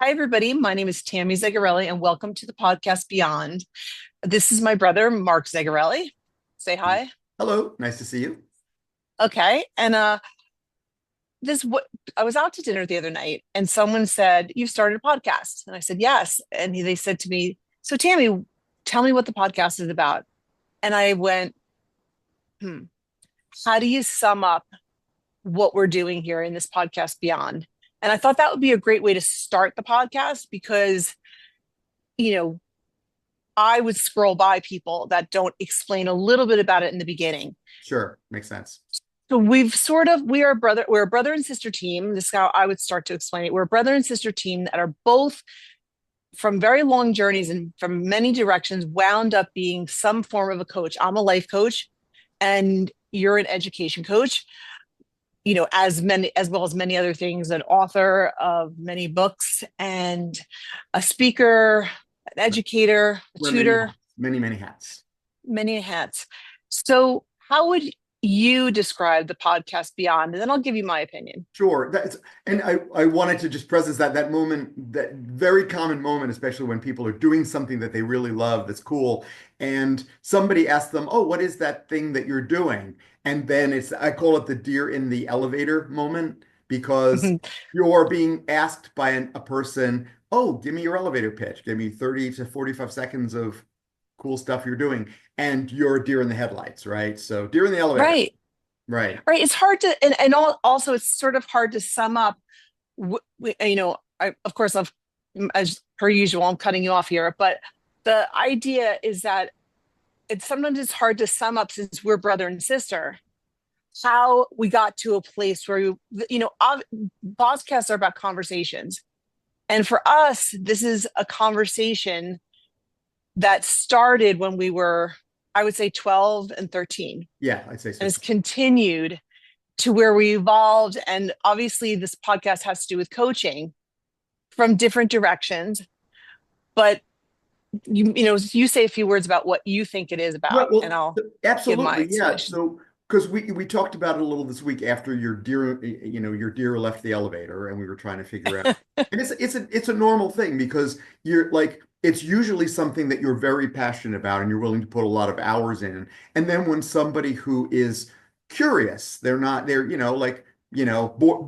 Hi, everybody. My name is Tammy Zagarelli, and welcome to the podcast Beyond. This is my brother, Mark Zagarelli. Say hi. Hello, nice to see you. Okay. And this what I was out to dinner the other night, and someone said, "You've started a podcast," and I said, "Yes." And they said to me, "So, Tammy, tell me what the podcast is about." And I went, "Hmm. How do you sum up what we're doing here in this podcast Beyond?" And I thought that would be a great way to start the podcast because you know I would scroll by people that don't explain a little bit about it in the beginning. Sure, makes sense. So we're a brother and sister team. This is how I would start to explain it. We're a brother and sister team that are both from very long journeys and from many directions wound up being some form of a coach. I'm a life coach and you're an education coach, as well as many other things, an author of many books and a speaker, an educator, a Wear many tutor, hats, many hats. many hats. So, how would you describe the podcast Beyond? And then I'll give you my opinion. Sure. And I wanted to just presence that moment, that very common moment, especially when people are doing something that they really love, that's cool. And somebody asks them, "Oh, what is that thing that you're doing?" And then I call it the deer in the elevator moment because you're being asked by a person, "Oh, give me your elevator pitch. Give me 30 to 45 seconds of cool stuff you're doing." And you're a deer in the headlights, right? So deer in the elevator. Right, Right. right. It's hard to, and also it's sort of hard to sum up. Of course, as per usual, I'm cutting you off here, but the idea is that it's hard to sum up since we're brother and sister how we got to a place where podcasts are about conversations. And for us, this is a conversation that started when we were, I would say, 12 and 13, Yeah, I'd say and so has too. continued to where we evolved. And obviously, this podcast has to do with coaching from different directions. But you say a few words about what you think it is Right. about, and Well, I'll give my absolutely. Yeah. explanation. So, because we talked about it a little this week after your deer left the elevator, and we were trying to figure out. And it's a normal thing because you're like it's usually something that you're very passionate about and you're willing to put a lot of hours in. And then when somebody who is curious,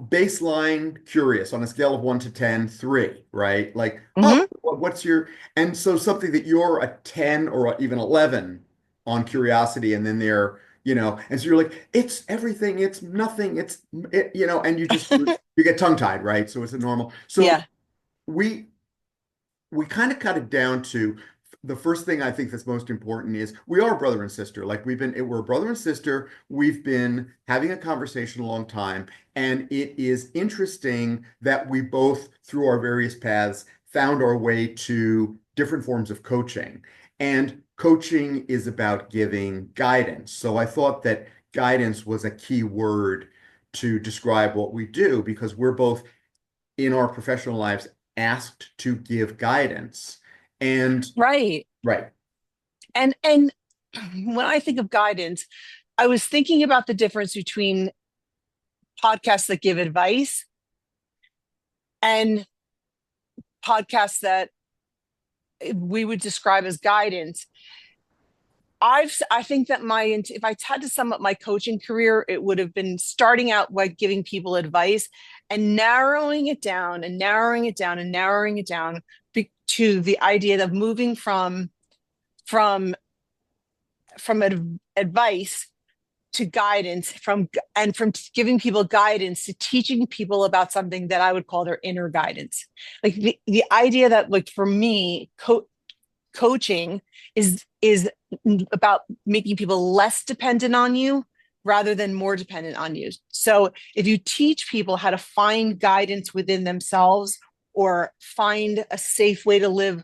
baseline curious on a scale of 1 to 10, 3, right? Like, oh, Hmm. what's your and so something that you're a 10 or even 11 on curiosity, and then and so you're like, it's everything, it's nothing, and you get tongue-tied, right? So it's a normal. So Yeah. we we kind of cut it down to the first thing I think that's most important is we are brother and sister. Like we're a brother and sister. We've been having a conversation a long time, and it is interesting that we both, through our various paths, found our way to different forms of coaching. And coaching is about giving guidance. So I thought that guidance was a key word to describe what we do because we're both in our professional lives asked to give guidance. And Right. right. And when I think of guidance, I was thinking about the difference between podcasts that give advice and podcasts that we would describe as guidance. I think that if I had to sum up my coaching career, it would have been starting out by giving people advice and narrowing it down and narrowing it down and narrowing it down to the idea of moving from advice to guidance, from giving people guidance to teaching people about something that I would call their inner guidance. Like the idea that, like, for me, coaching is about making people less dependent on you rather than more dependent on you. So if you teach people how to find guidance within themselves or find a safe way to live,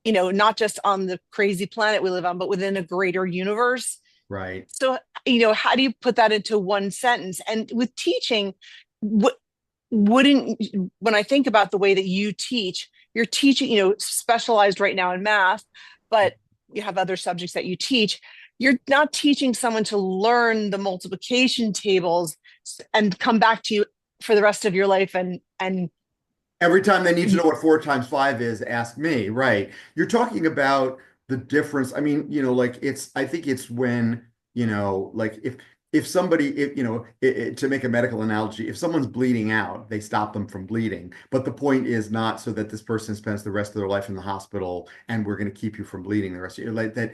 not just on the crazy planet we live on, but within a greater universe. Right. So, how do you put that into one sentence? And with teaching, what wouldn't when I think about the way that you teach, you're teaching, specialized right now in math, but you have other subjects that you teach. You're not teaching someone to learn the multiplication tables and come back to you for the rest of your life and Every time they need to know what 4 times 5 is, ask me, right? You're talking about the difference. I mean, like I think it's when, like if somebody, if, to make a medical analogy, if someone's bleeding out, they stop them from bleeding. But the point is not so that this person spends the rest of their life in the hospital and we're going to keep you from bleeding the rest of your life. That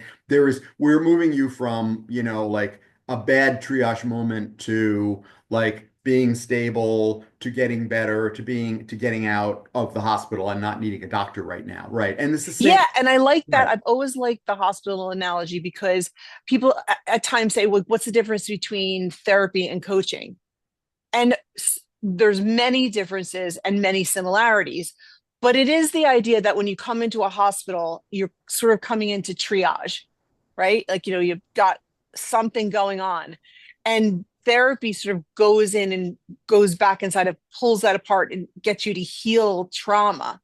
we're moving you from, like a bad triage moment to like being stable to getting better to getting out of the hospital and not needing a doctor right now. Right. And it's the same. Yeah, and I like that. Right. I've always liked the hospital analogy because people at times say, well, what's the difference between therapy and coaching? And there's many differences and many similarities, but it is the idea that when you come into a hospital, you're sort of coming into triage, right? Like, you've got something going on. And therapy sort of goes in and goes back inside of, pulls that apart and gets you to heal trauma.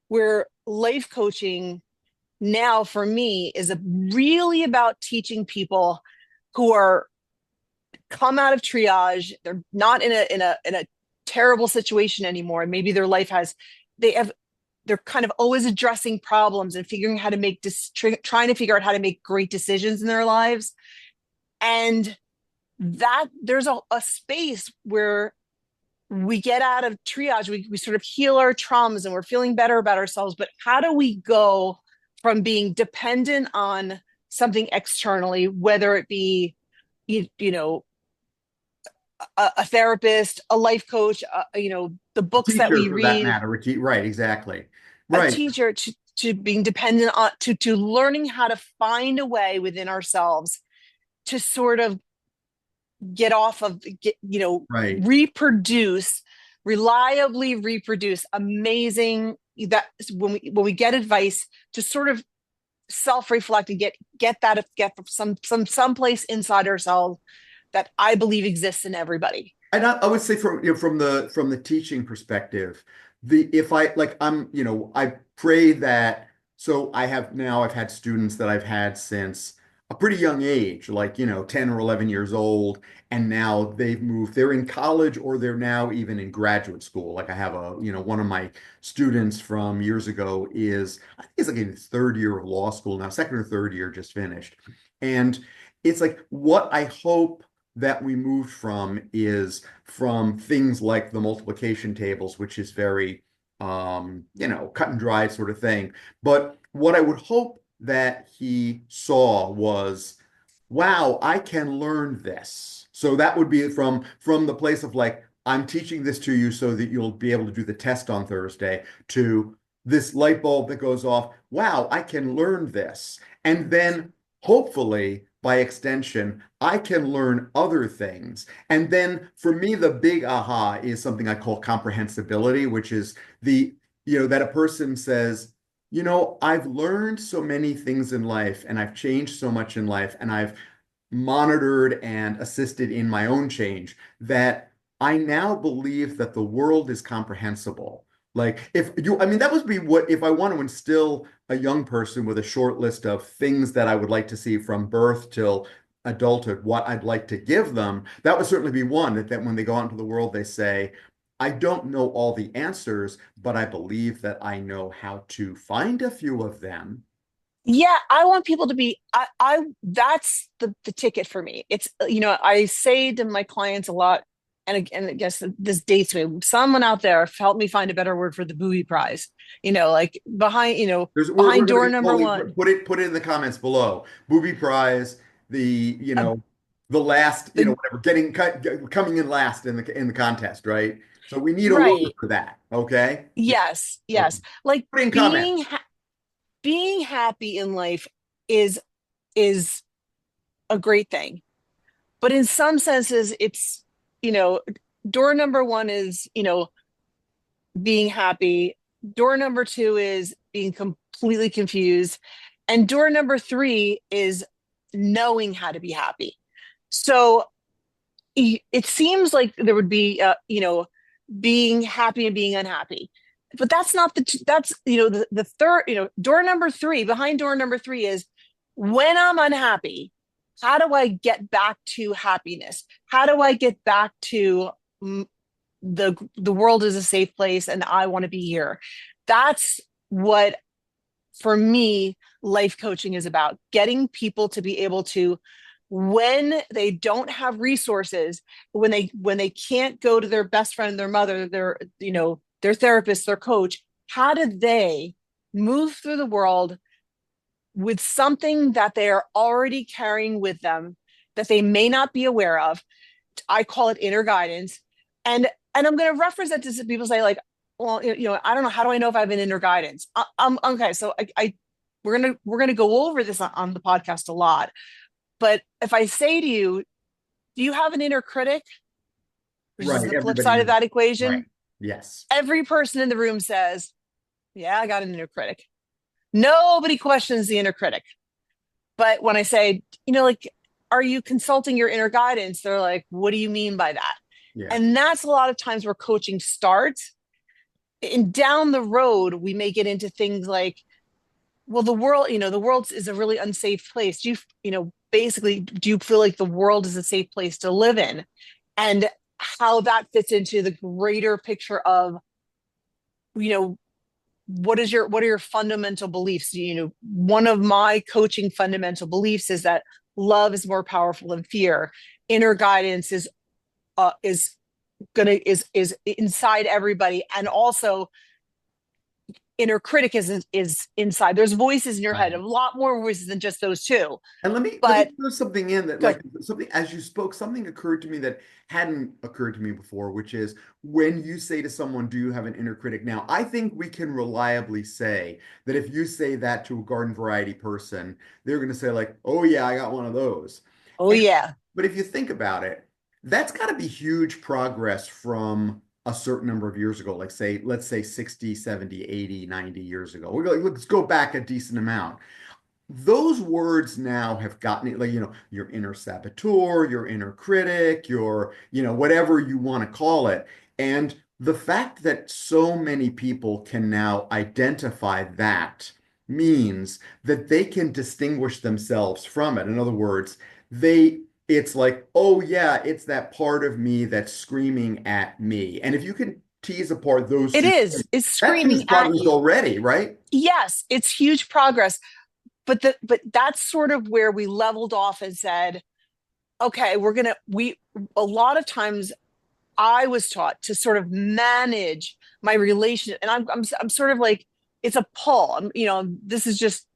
Where life coaching now for me is really about teaching people who are come out of triage. They're not in a terrible situation anymore. Maybe their life has they have they're kind of always addressing problems and figuring how to trying to figure out how to make great decisions in their lives. And that there's a space where we get out of triage, we sort of heal our traumas and we're feeling better about ourselves. But how do we go from being dependent on something externally, whether it be, you know, a therapist, a life coach, the A books that teacher we for that read, matter. Right. Exactly. a Right. teacher, to being dependent on, to learning how to find a way within ourselves to sort of get off of, Right. reproduce, reliably reproduce amazing, that when we get advice to sort of self-reflect and get someplace inside ourselves that I believe exists in everybody. And I would say from from the teaching perspective, the if I like I'm I pray that so I've had students that I've had since a pretty young age, like 10 or 11 years old, and now they're in college or they're now even in graduate school. Like I have one of my students from years ago I think he's like in his third year of law school now, second or third year just finished. And it's like what I hope that we moved from is from things like the multiplication tables, which is very, cut and dry sort of thing. But what I would hope that he saw was, wow, I can learn this. So that would be from the place of like, I'm teaching this to you so that you'll be able to do the test on Thursday, to this light bulb that goes off, wow, I can learn this. And then hopefully, by extension, I can learn other things. And then for me, the big aha is something I call comprehensibility, which is that a person says, I've learned so many things in life and I've changed so much in life and I've monitored and assisted in my own change that I now believe that the world is comprehensible. Like I mean, that would be what, if I want to instill a young person with a short list of things that I would like to see from birth till adulthood, what I'd like to give them, that would certainly be one that when they go out into the world, they say, I don't know all the answers, but I believe that I know how to find a few of them. Yeah, I want people to be, I that's the ticket for me. It's, I say to my clients a lot, and I guess this dates me. Someone out there help me find a better word for the booby prize. Like We're behind going door to number totally one, put it in the comments below. Booby prize, the uh, the last, the whatever, coming in last in the contest, right? So we need a word right. for that. Okay. Yeah. Yes, Okay. yes. Like Put it in comments. being happy in life is is a great thing. But in some senses, it's, you know, door number one is, being happy. Door number two is being completely confused. And door number three is knowing how to be happy. So it seems like there would be, being happy and being unhappy. But that's not that's, the third, door number three, behind door number three is when I'm unhappy, how do I get back to happiness? How do I get back to the world is a safe place and I want to be here. That's what, for me, life coaching is about: getting people to be able to, when they don't have resources, when they can't go to their best friend, their mother, their therapist, their coach, how do they move through the world with something that they are already carrying with them that they may not be aware of? I call it inner guidance. And I'm going to reference that to some people say, like, well, I don't know, how do I know if I have an inner guidance? Okay, so we're gonna go over this on the podcast a lot. But if I say to you, do you have an inner critic, which is Right. the flip Everybody side of has. that Right. equation? Yes. Every person in the room says, yeah, I got an inner critic. Nobody questions the inner critic. But when I say, like, are you consulting your inner guidance? They're like, what do you mean by that? Yeah. And that's a lot of times where coaching starts. And down the road, we may get into things like, well, the world is a really unsafe place. Basically, do you feel like the world is a safe place to live in? And how that fits into the greater picture of, you know, what are your fundamental beliefs? One of my coaching fundamental beliefs is that love is more powerful than fear. Inner guidance is inside everybody, and also inner critic is inside. There's voices in your head, a Right. lot more voices than just those two. And let me But throw something in that, good. like, something as you spoke, something occurred to me that hadn't occurred to me before, which is when you say to someone, "Do you have an inner critic?" Now, I think we can reliably say that if you say that to a garden variety person, they're going to say like, "Oh yeah, I got one of those." Oh And, yeah, but if you think about it, that's got to be huge progress from a certain number of years ago, like let's say 60, 70, 80, 90 years ago. Let's go back a decent amount. Those words now have gotten, like, your inner saboteur, your inner critic, your, whatever you want to call it. And the fact that so many people can now identify that means that they can distinguish themselves from it. In other words, it's like, oh yeah, it's that part of me that's screaming at me. And if you can tease apart those it two is. things, It's that's screaming huge at progress you. already, right? Yes, it's huge progress. But that's sort of where we leveled off and said, okay, we a lot of times I was taught to sort of manage my relationship, and I'm sort of like, it's a pull. This is just,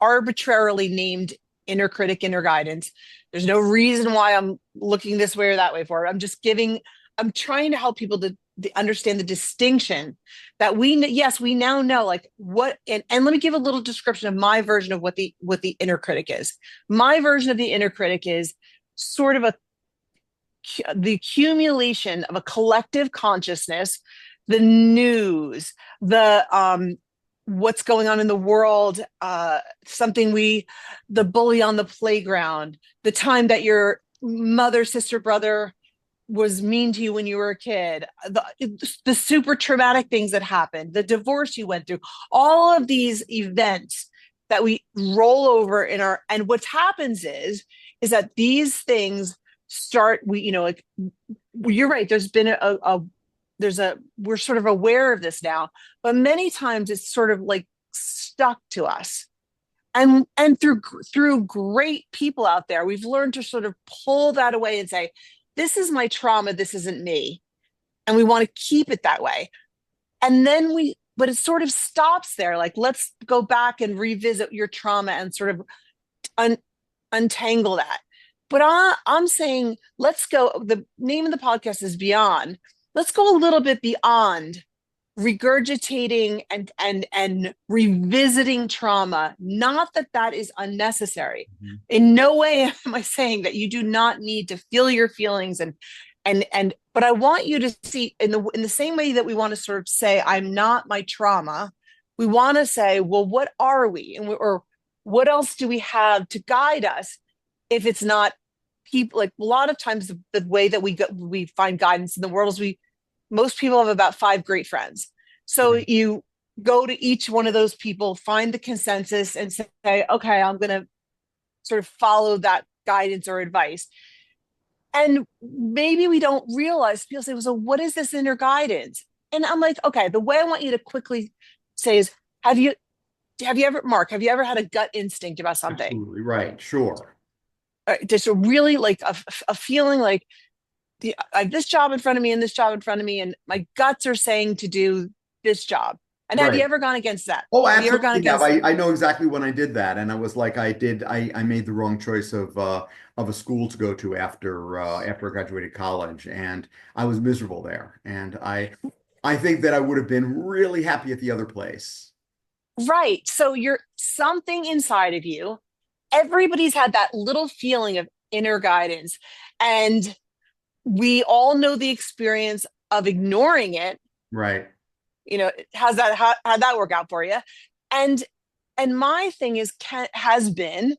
arbitrarily named inner critic, inner guidance. There's no reason why I'm looking this way or that way for it. I'm trying to help people to understand the distinction that yes, we now know, like, what, and let me give a little description of my version of what the inner critic is. My version of the inner critic is sort of the accumulation of a collective consciousness, the news, the what's going on in the world, the bully on the playground, the time that your mother, sister, brother was mean to you when you were a kid, the super traumatic things that happened, the divorce you went through, all of these events that we roll over and what happens is that these things start, like, you're right, there's been we're sort of aware of this now, but many times it's sort of like stuck to us. And through great people out there, we've learned to sort of pull that away and say, this is my trauma, this isn't me. And we want to keep it that way. And then but it sort of stops there. Like, let's go back and revisit your trauma and sort of un, untangle that. But I'm saying, let's go. The name of the podcast is Beyond. Let's go a little bit beyond regurgitating and revisiting trauma. Not that that is unnecessary. Mhm. In no way am I saying that you do not need to feel your feelings but I want you to see, in the same way that we want to sort of say, I'm not my trauma, we want to say, well, what are we? Or what else do we have to guide us if it's not people? Like, a lot of times the way that we find guidance in the world is most people have about five great friends. So Right. you go to each one of those people, find the consensus, and say, okay, I'm going to sort of follow that guidance or advice. And maybe we don't realize, people say, well, so what is this inner guidance? And I'm like, okay, the way I want you to quickly say is, have you Mark, have you ever had a gut instinct about something? Absolutely right. Sure. Just a really like a feeling like I have this job in front of me and this job in front of me, and my guts are saying to do this job. And have you Right. ever gone against that? Oh, Have you ever gone absolutely have. against? I know exactly when I did that, and I was like, I made the wrong choice of a school to go to after I graduated college, and I was miserable there. And I think that I would have been really happy at the other place. Right. So you're something inside of you. Everybody's had that little feeling of inner guidance. And we all know the experience of ignoring it. Right. How'd that work out for you? And my thing is, has been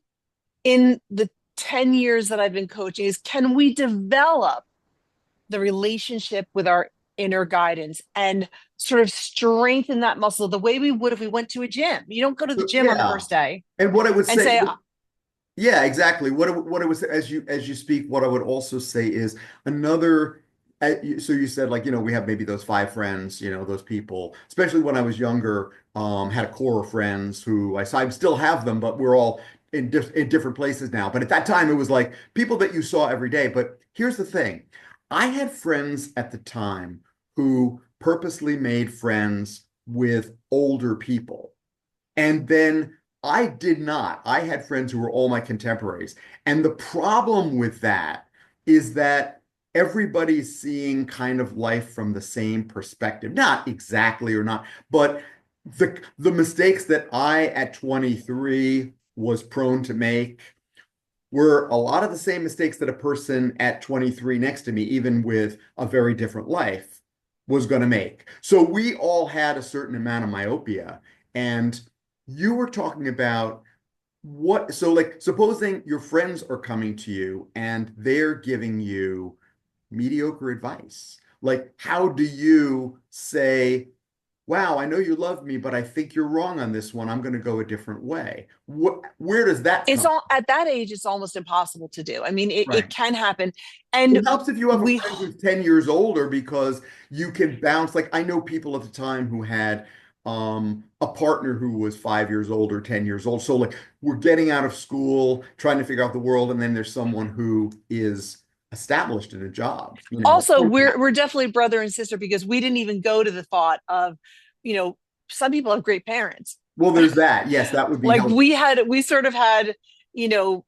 in the 10 years that I've been coaching, is can we develop the relationship with our inner guidance and sort of strengthen that muscle the way we would if we went to a gym. You don't go to the So, gym on the yeah. first day And what I would and say, say, yeah, exactly. What I was as you speak, what I would also say is another. So you said like we have maybe those five friends, those people. Especially when I was younger, had a core of friends who I still have them, but we're all in different places now. But at that time, it was like people that you saw every day. But here's the thing, I had friends at the time who purposely made friends with older people. And then I did not. I had friends who were all my contemporaries. And the problem with that is that everybody's seeing kind of life from the same perspective. Not exactly or not, but the mistakes that I at 23 was prone to make were a lot of the same mistakes that a person at 23 next to me, even with a very different life, was going to make. So we all had a certain amount of myopia. And you were talking about so like supposing your friends are coming to you and they're giving you mediocre advice. Like, how do you say, wow, I know you love me, but I think you're wrong on this one. I'm going to go a different way. Where does that it's come? all at that age, it's almost impossible to do. I mean, it Right. can happen. And It helps if you have a we friend who's 10 years older because you can bounce. Like I know people at the time who had a partner who was 5 years old or 10 years old. So like we're getting out of school, trying to figure out the world, and then there's someone who is established in a job, also we're definitely brother and sister because we didn't even go to the thought of, you know, some people have great parents. Well, there's that. Yes, that would be Like helpful. we sort of had, you know,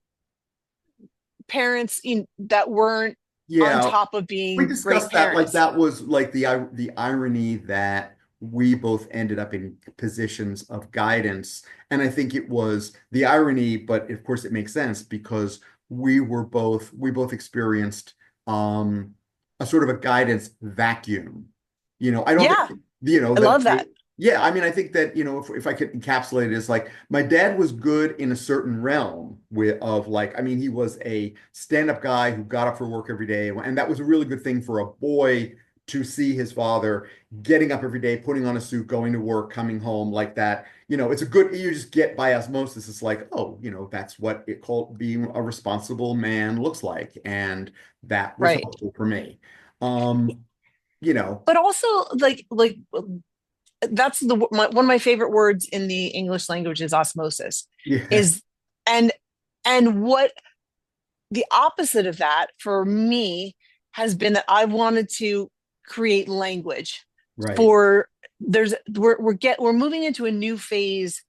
parents that weren't on Yeah, top of we being great discussed that. Like parents. that was like the irony that we both ended up in positions of guidance. And I think it was the irony, but of course it makes sense because we both experienced a sort of a guidance vacuum. I don't Yeah, think I that love that. yeah, I mean, I think that, if I could encapsulate it, it's like my dad was good in a certain realm of like, I mean, he was a stand-up guy who got up for work every day. And that was a really good thing for a boy to see his father getting up every day, putting on a suit, going to work, coming home like that. It's a good, you just get by osmosis. It's like, oh, that's what it called being a responsible man looks like. And that was Right. helpful for me. Um, you know, But also like that's one of my favorite words in the English language is osmosis. yeah, Is and what the opposite of that for me has been that I wanted to create language right. for we're moving into a new phase.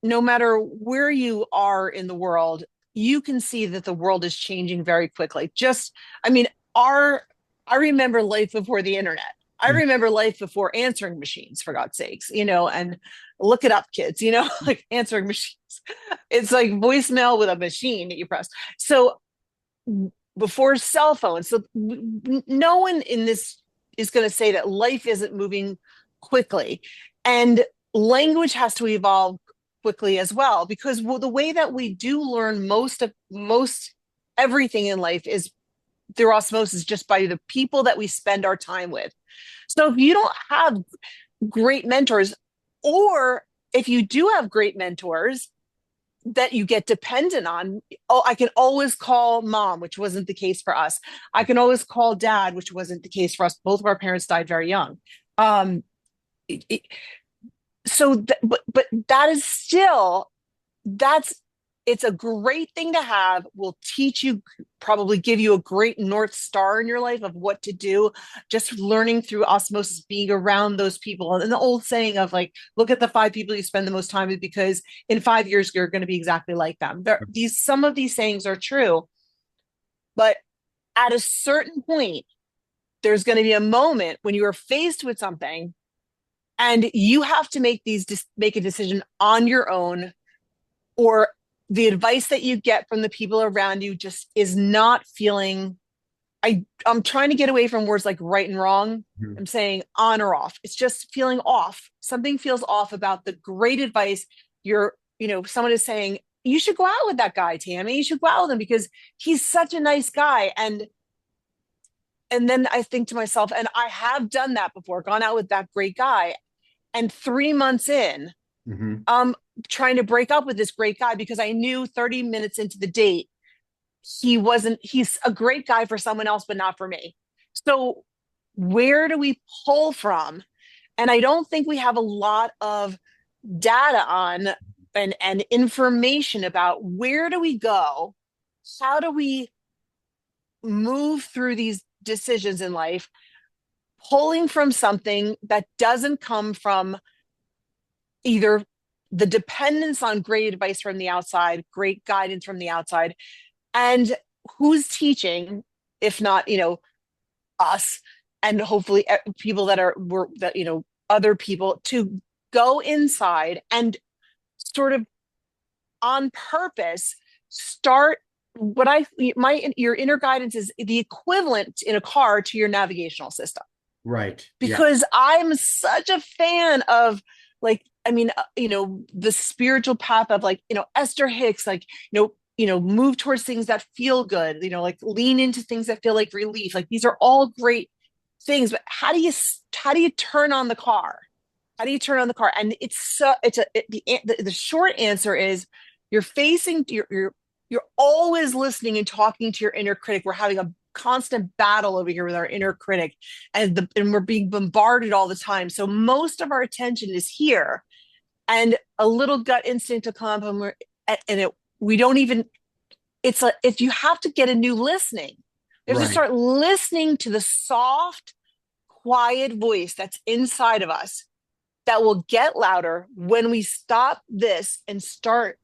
No matter where you are in the world, you can see that the world is changing very quickly. I mean, our I remember life before the internet. I remember life before answering machines, for God's sakes, and look it up, kids, like answering machines. It's like voicemail with a machine that you press. So before cell phones. So no one in this is going to say that life isn't moving quickly. And language has to evolve quickly as well, because the way that we do learn most everything in life is through osmosis, just by the people that we spend our time with. So if you don't have great mentors, or if you do have great mentors, that you get dependent on. Oh, I can always call mom, which wasn't the case for us. I can always call dad, which wasn't the case for us. Both of our parents died very young. Um, it, it, but that is still, that's, it's a great thing to have, will teach you, probably give you a great North Star in your life of what to do, just learning through osmosis, being around those people. And the old saying of like, look at the five people you spend the most time with, because in 5 years, you're going to be exactly like them. Some of these sayings are true, but at a certain point, there's going to be a moment when you are faced with something and you have to make a decision on your own, or the advice that you get from the people around you just is not feeling. I'm trying to get away from words like right and wrong. Mhm. I'm saying on or off. It's just feeling off. Something feels off about the great advice. Someone is saying, you should go out with that guy, Tammy. You should go out with him because he's such a nice guy. And then I think to myself, and I have done that before, gone out with that great guy. And 3 months in, Mhm. trying to break up with this great guy because I knew 30 minutes into the date, he's a great guy for someone else, but not for me. So where do we pull from? And I don't think we have a lot of data on and information about where do we go? How do we move through these decisions in life, pulling from something that doesn't come from either the dependence on great advice from the outside, great guidance from the outside, and who's teaching, if not, us, and hopefully people that other people, to go inside and sort of on purpose start what I my your inner guidance is the equivalent in a car to your navigational system, Right. Yeah. because I'm such a fan of, like, I mean, the spiritual path of, like, Esther Hicks, like, move towards things that feel good, like lean into things that feel like relief. Like, these are all great things, but how do you turn on the car? How do you turn on the car? And the short answer is you're facing you're always listening and talking to your inner critic. We're having a constant battle over here with our inner critic, and we're being bombarded all the time. So most of our attention is here, and a little gut instinct to come up, we don't even. If you have to get a new listening, you have to Right. start listening to the soft, quiet voice that's inside of us that will get louder when we stop this and start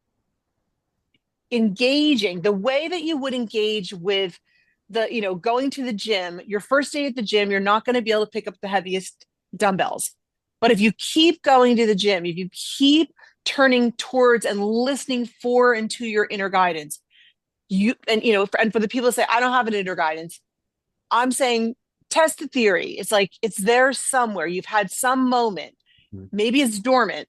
engaging the way that you would engage with going to the gym. Your first day at the gym, you're not going to be able to pick up the heaviest dumbbells. But if you keep going to the gym, if you keep turning towards and listening for and to your inner guidance, and for the people that say, I don't have an inner guidance, I'm saying test the theory. It's like it's there somewhere. You've had some moment. Maybe it's dormant,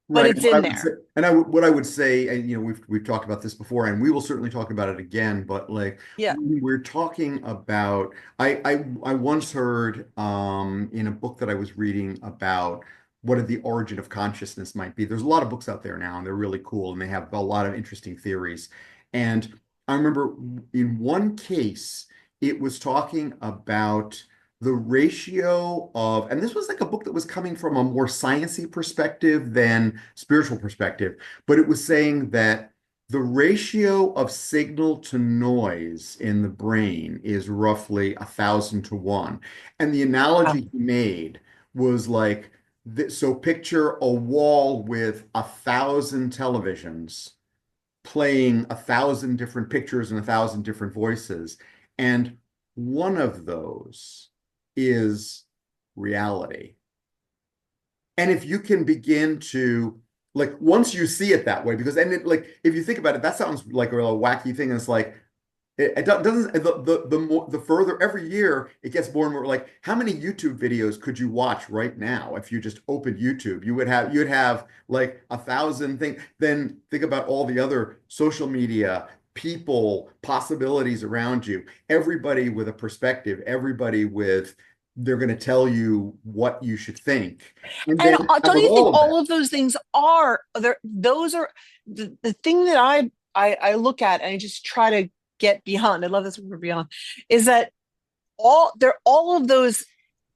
but Right. it's in there. What I would say, and we've talked about this before, and we will certainly talk about it again. But like Yeah. when we're talking about, I once heard in a book that I was reading about what the origin of consciousness might be. There's a lot of books out there now, and they're really cool, and they have a lot of interesting theories. And I remember in one case, it was talking about the ratio of, and this was like a book that was coming from a more sciencey perspective than spiritual perspective, but it was saying that the ratio of signal to noise in the brain is roughly 1,000 to 1. And the Wow. analogy he made was like, so picture a wall with 1,000 televisions playing 1,000 different pictures and 1,000 different voices. And one of those is reality. And if you can begin to, like, once you see it that way, because, and it, like, if you think about it, that sounds like a real wacky thing. And it's like, it doesn't, the more, the further every year it gets more and more like, how many YouTube videos could you watch right now if you just opened YouTube? You'd have like 1,000 things. Then think about all the other social media, people, possibilities around you, everybody with a perspective, everybody with they're going to tell you what you should think. And And then don't with you think all of that, all of those things are there? Those are the thing that I look at and I just try to get beyond. I love this word beyond, is that all of those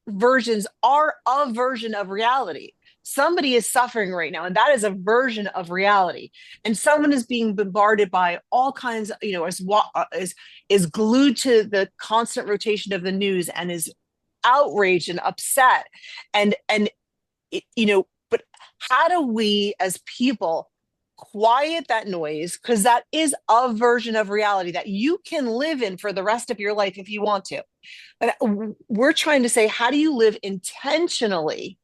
versions are a version of reality. Somebody is suffering right now, and that is a version of reality. And someone is being bombarded by all kinds of, is glued to the constant rotation of the news and is outraged and upset. And but how do we as people quiet that noise? Because that is a version of reality that you can live in for the rest of your life if you want to. But we're trying to say, how do you live intentionally?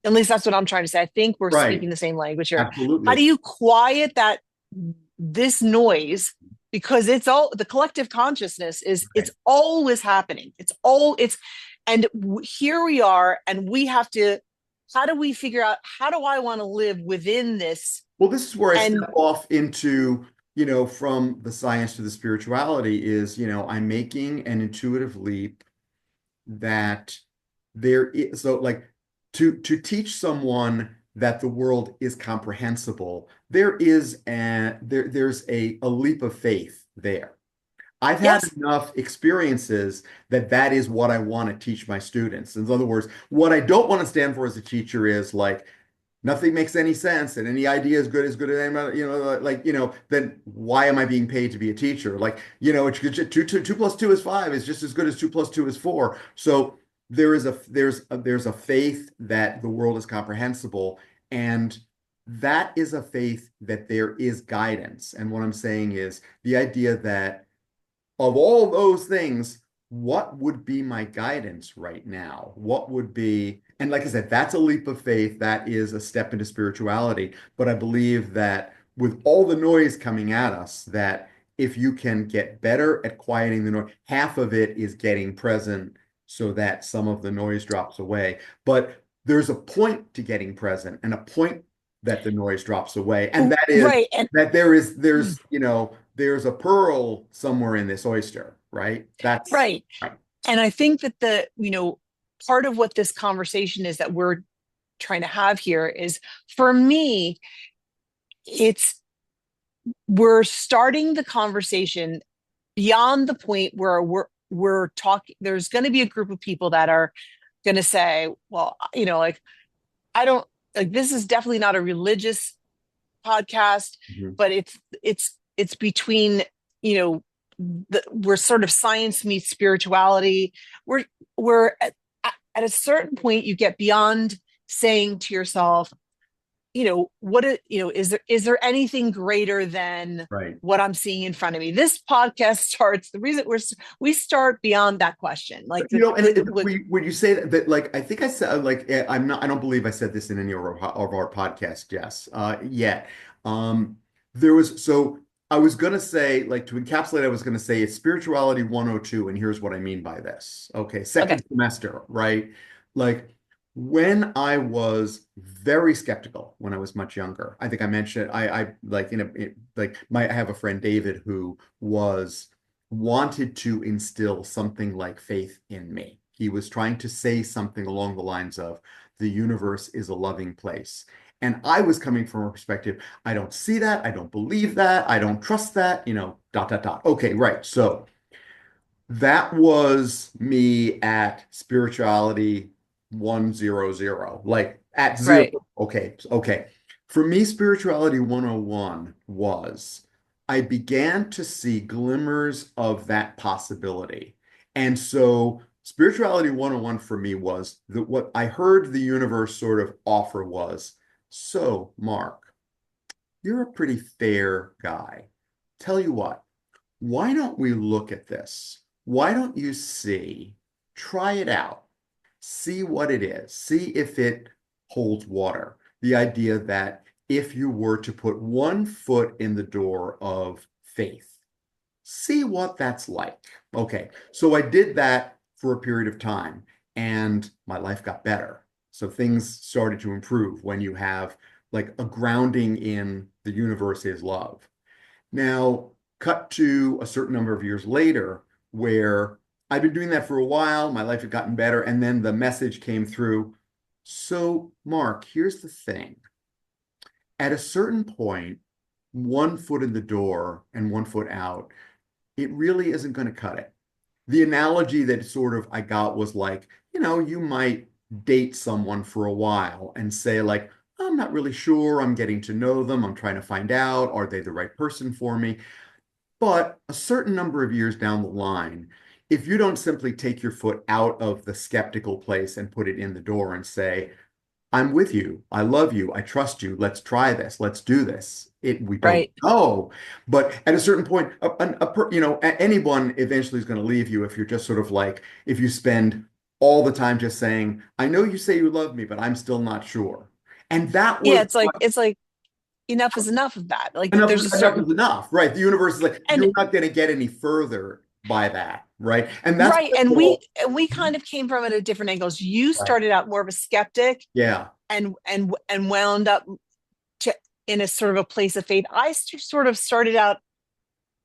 At least that's what I'm trying to say. I think we're right, speaking the same language here. How do absolutely. you quiet this noise? Because it's all the collective consciousness is it's Right. always happening. And here we are, and we have to. How do we figure out how do I want to live within this? Well, this is where I And step off into, from the science to the spirituality is, I'm making an intuitive leap that there is, so like to teach someone that the world is comprehensible, there's a leap of faith there. I've had yes, enough experiences that that is what I want to teach my students. In other words, what I don't want to stand for as a teacher is like nothing makes any sense and any idea is good as any, then why am I being paid to be a teacher? Like, two plus two is five is just as good as two plus two is four. So there's a faith that the world is comprehensible, and that is a faith that there is guidance. And what I'm saying is the idea that of all those things, what would be my guidance right now? What would be, and like I said, that's a leap of faith. That is a step into spirituality. But I believe that with all the noise coming at us, that if you can get better at quieting the noise, half of it is getting present so that some of the noise drops away. But there's a point to getting present and a point that the noise drops away. And that is right, and that there's a pearl somewhere in this oyster, right? That's right. right. And I think that part of what this conversation is that we're trying to have here is, for me, it's we're starting the conversation beyond the point where we're talking. There's going to be a group of people that are going to say, well, like, I don't, like, this is definitely not a religious podcast, Mhm. but it's between, you know we're sort of science meets spirituality. We're at a certain point you get beyond saying to yourself, is there anything greater than Right. what I'm seeing in front of me? This podcast starts, the reason we start beyond that question, like And with would you say that, like, I think I said, like, I don't believe I said this in any of our podcasts, Jess, yet. Um, so I was going to say, like, to encapsulate, I was going to say it's spirituality 102. And here's what I mean by this. Okay. okay, Second semester, right? Like, when I was very skeptical when I was much younger, I think I mentioned, I like, I have a friend, David, who wanted to instill something like faith in me. He was trying to say something along the lines of, the universe is a loving place. And I was coming from a perspective, I don't see that, I don't believe that, I don't trust that, dot, dot, dot. Okay, right. So that was me at spirituality 100, like at zero. right, Okay, okay. For me, spirituality 101 was I began to see glimmers of that possibility. And so spirituality 101 for me was that what I heard the universe sort of offer was, so Mark, you're a pretty fair guy. Tell you what, why don't we look at this? Why don't you try it out, see what it is, see if it holds water. The idea that if you were to put one foot in the door of faith, see what that's like. Okay, so I did that for a period of time and my life got better. So things started to improve when you have like a grounding in the universe is love. Now, cut to a certain number of years later, where I'd been doing that for a while. My life had gotten better. And then the message came through. So, Mark, here's the thing. At a certain point, one foot in the door and one foot out, it really isn't going to cut it. The analogy that sort of I got was like, you might date someone for a while and say, like, I'm not really sure. I'm getting to know them. I'm trying to find out, are they the right person for me? But a certain number of years down the line, if you don't simply take your foot out of the skeptical place and put it in the door and say, I'm with you. I love you. I trust you. Let's try this. Let's do this. We don't Right. know, but at a certain point, anyone eventually is going to leave you if you're just sort of like if you spend all the time just saying, "I know you say you love me, but I'm still not sure." And that Yeah, was it's like enough is enough of that. Like enough. there's a Enough certain is enough, right? The universe is like and you're not going to get any further by that, right? And that's right. what And we all, we kind of came from it at different angles. You right. started out more of a skeptic Yeah, and wound up to in a sort of a place of faith. Sort of started out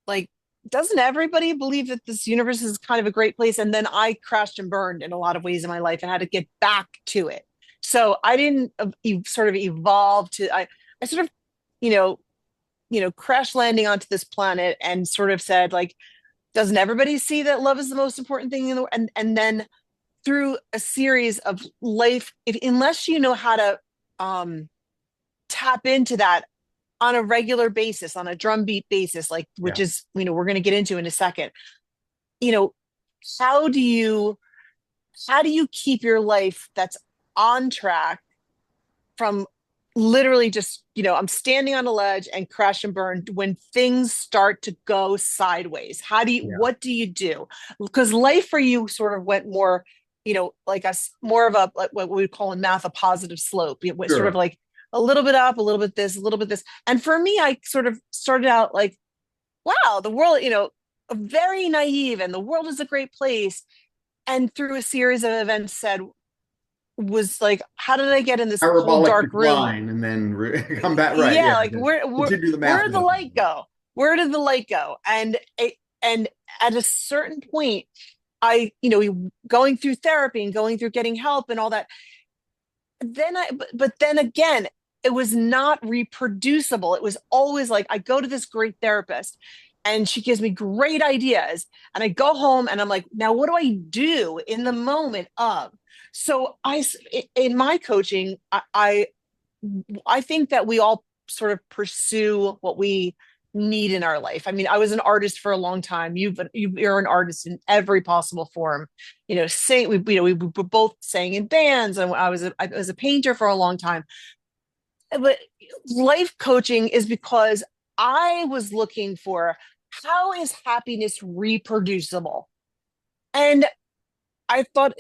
like, doesn't everybody believe that this universe is kind of a great place? And then I crashed and burned in a lot of ways in my life and had to get back to it. So I didn't sort of evolve to I sort of, you know, crash landing onto this planet and sort of said, like, doesn't everybody see that love is the most important thing in the world? And then through a series of life, if unless you know how to um tap into that on a regular basis, on a drumbeat basis, like which yeah, is, we're going to get into in a second, you know, how do you keep your life that's on track from literally just, I'm standing on a ledge and crash and burn when things start to go sideways? yeah, What do you do? Because life for you sort of went more, like more of a, like what we would call in math, a positive slope. It was sort of sure. like a little bit up, a little bit this, a little bit this. And for me, I sort of started out like, wow, the world, very naive and the world is a great place. And through a series of events was like, how did I get in this cold, Parabolic dark room? decline and then come back, right? Yeah, Yeah, like just continue the where did the mathematics. light go? Where did the light go? And at a certain point, going through therapy and going through getting help and all that, but then again, it was not reproducible. It was always like, I go to this great therapist and she gives me great ideas, and I go home and I'm like, now what do I do in the moment of? So in my coaching, I think that we all sort of pursue what we need in our life. I mean, I was an artist for a long time. You're an artist in every possible form. Sing. We were both sang in bands, and I was a painter for a long time. But life coaching is because I was looking for, how is happiness reproducible? And I thought,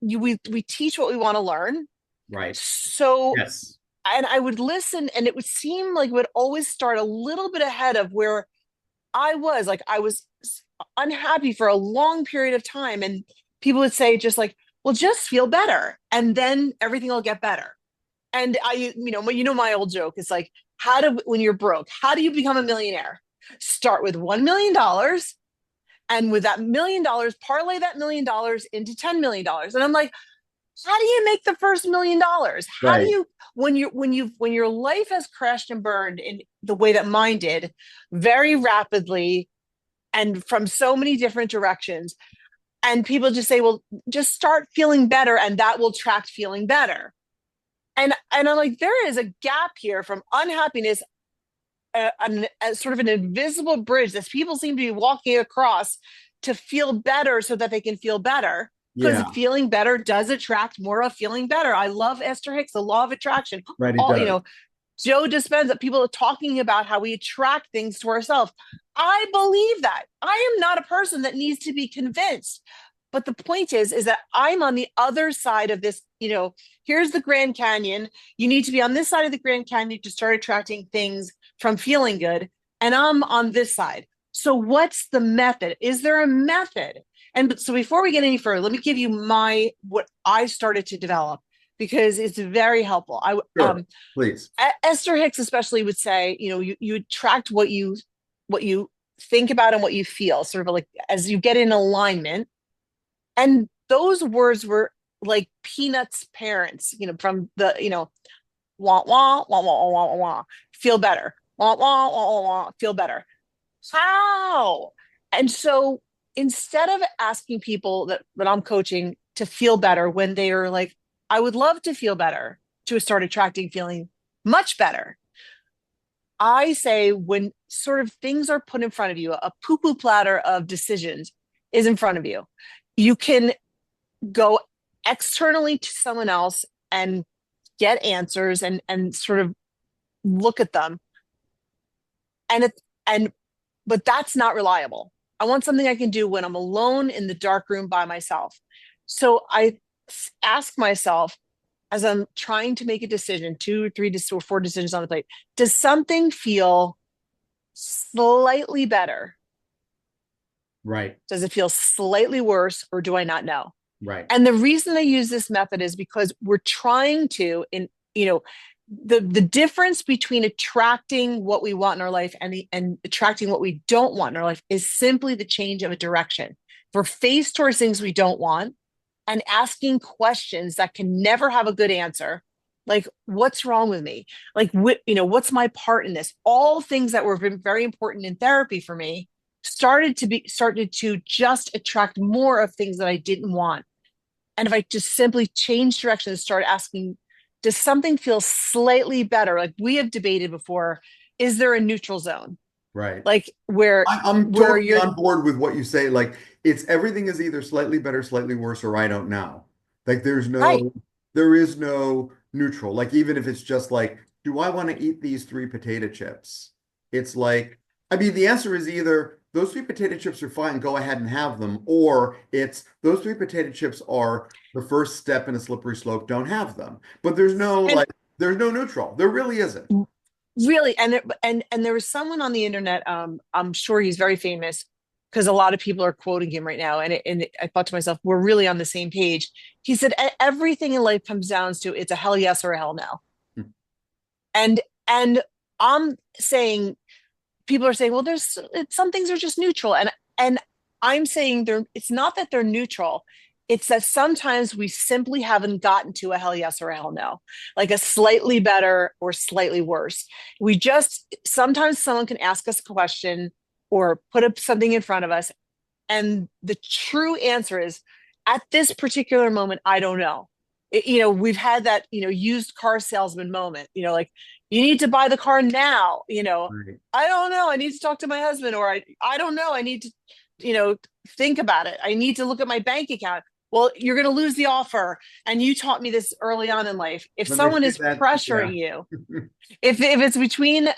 we teach what we want to learn. Right. So, Yes. and I would listen, and it would seem like it would always start a little bit ahead of where I was. Like, I was unhappy for a long period of time, and people would say, just like, well, just feel better and then everything will get better. And my old joke is like, when you're broke, how do you become a millionaire? Start with $1 million, and with that $1 million, parlay that $1 million into $10 million. And I'm like, how do you make the first $1 million? How do Right. you, when your life has crashed and burned in the way that mine did, very rapidly and from so many different directions, and people just say, well, just start feeling better and that will attract feeling better. And I'm like, there is a gap here from unhappiness, a sort of an invisible bridge that people seem to be walking across to feel better so that they can feel better, because Yeah. feeling better does attract more of feeling better. I love Esther Hicks, the law of attraction. Right. It All, does. Joe Dispenza, people are talking about how we attract things to ourselves. I believe that. I am not a person that needs to be convinced. But the point is that I'm on the other side of this. Here's the Grand Canyon. You need to be on this side of the Grand Canyon to start attracting things from feeling good. And I'm on this side. So what's the method? Is there a method? And so before we get any further, let me give you what I started to develop, because it's very helpful. Sure. Please. Esther Hicks especially would say, you attract what you think about and what you feel, sort of like as you get in alignment. And those words were like Peanuts' parents, from the, wah, wah, wah, wah, wah, wah, wah, feel better. Wah, wah, wah, wah, wah, feel better. How? And so instead of asking people that I'm coaching to feel better when they are like, I would love to feel better, to start attracting feeling much better, I say when sort of things are put in front of you, a poo poo platter of decisions is in front of you. You can go externally to someone else and get answers and sort of look at them, and and but that's not reliable. I want something I can do when I'm alone in the dark room by myself. So I ask myself, as I'm trying to make a decision, two, three, or four decisions on the plate, does something feel slightly better? Right. Does it feel slightly worse, or do I not know? Right. And the reason I use this method is because we're trying to, you know, the difference between attracting what we want in our life and attracting what we don't want in our life is simply the change of a direction. We're faced towards things we don't want and asking questions that can never have a good answer. Like, what's wrong with me? Like, what's my part in this? All things that were very important in therapy for me started to just attract more of things that I didn't want. And if I just simply change direction and start asking, does something feel slightly better? Like we have debated before, is there a neutral zone? Right. Like where I'm where totally you're on board with what you say. Like it's everything is either slightly better, slightly worse, or I don't know. Like right. there is no neutral. Like even if it's just like, do I want to eat these three potato chips? It's like, I mean, the answer is either those three potato chips are fine, go ahead and have them, or it's those three potato chips are the first step in a slippery slope, don't have them. But And there's no neutral. There really isn't. really, and there was someone on the internet, I'm sure he's very famous because a lot of people are quoting him right now. I thought to myself, we're really on the same page. He said, Everything in life comes down to it's a hell yes or a hell no." And and I'm saying, people are saying, well, some things are just neutral, and I'm saying it's not that they're neutral. It's that sometimes we simply haven't gotten to a hell yes or a hell no, like a slightly better or slightly worse. We just Sometimes someone can ask us a question or put up something in front of us, and the true answer is, at this particular moment, I don't know. We've had that, used car salesman moment, like, you need to buy the car now, Right. I don't know. I need to talk to my husband, or I don't know. I need to, you know, think about it. I need to look at my bank account. Well, you're going to lose the offer. And you taught me this early on in life. If When they someone say is that, yeah. pressuring you, if it's between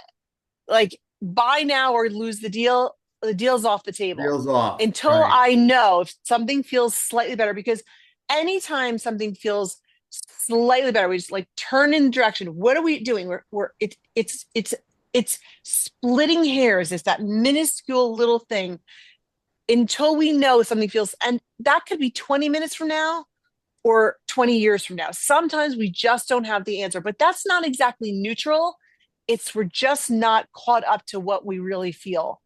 like buy now or lose the deal's off the table Deals off. until Right. I know if something feels slightly better. Because anytime something feels slightly better, we just like turn in direction. What are we doing? It's splitting hairs. It's that minuscule little thing until we know something feels, and that could be 20 minutes from now or 20 years from now. Sometimes we just don't have the answer, but that's not exactly neutral. It's we're just not caught up to what we really feel.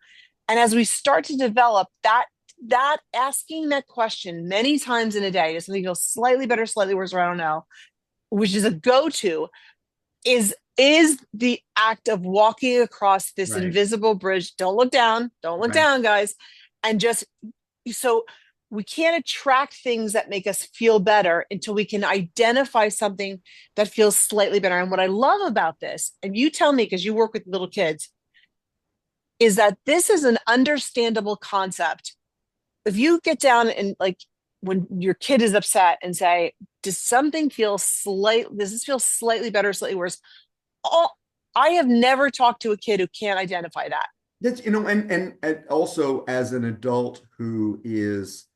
And as we start to develop that asking that question many times in a day, does something feel slightly better, slightly worse, or I don't know, which is a go-to, is the act of walking across this Right. invisible bridge. Don't look Right. down, guys. And just so we can't attract things that make us feel better until we can identify something that feels slightly better. And what I love about this, and you tell me because you work with little kids, is that this is an understandable concept. If you get down and like when your kid is upset and say, does this feel slightly better, slightly worse? All I have never talked to a kid who can't identify that. That's, and also as an adult who is,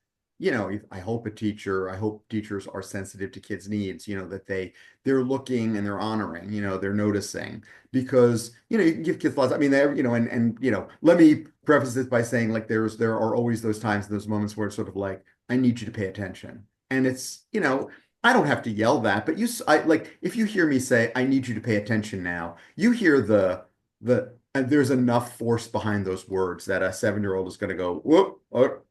I hope a teacher, I hope teachers are sensitive to kids' needs, that they're looking and they're honoring, they're noticing because, you can give kids lots. I mean, let me preface this by saying like there are always those times, those moments where it's sort of like, I need you to pay attention. And it's, I don't have to yell that, but like if you hear me say, I need you to pay attention now, you hear and there's enough force behind those words that a 7-year-old is going to go, whoop, or,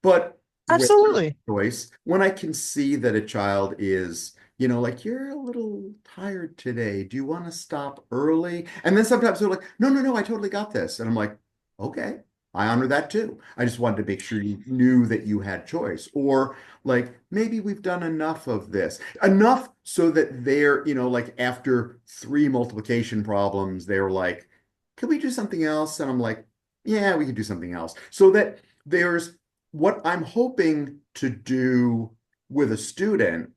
but where Absolutely. choice, when I can see that a child is, like, you're a little tired today. Do you want to stop early? And then sometimes they're like, no, no, no, I totally got this. And I'm like, okay, I honor that too. I just wanted to make sure you knew that you had choice. Or like, maybe we've done enough of this, enough so that they're, like after three multiplication problems, they're like, can we do something else? And I'm like, yeah, we could do something else. So that there's what I'm hoping to do with a student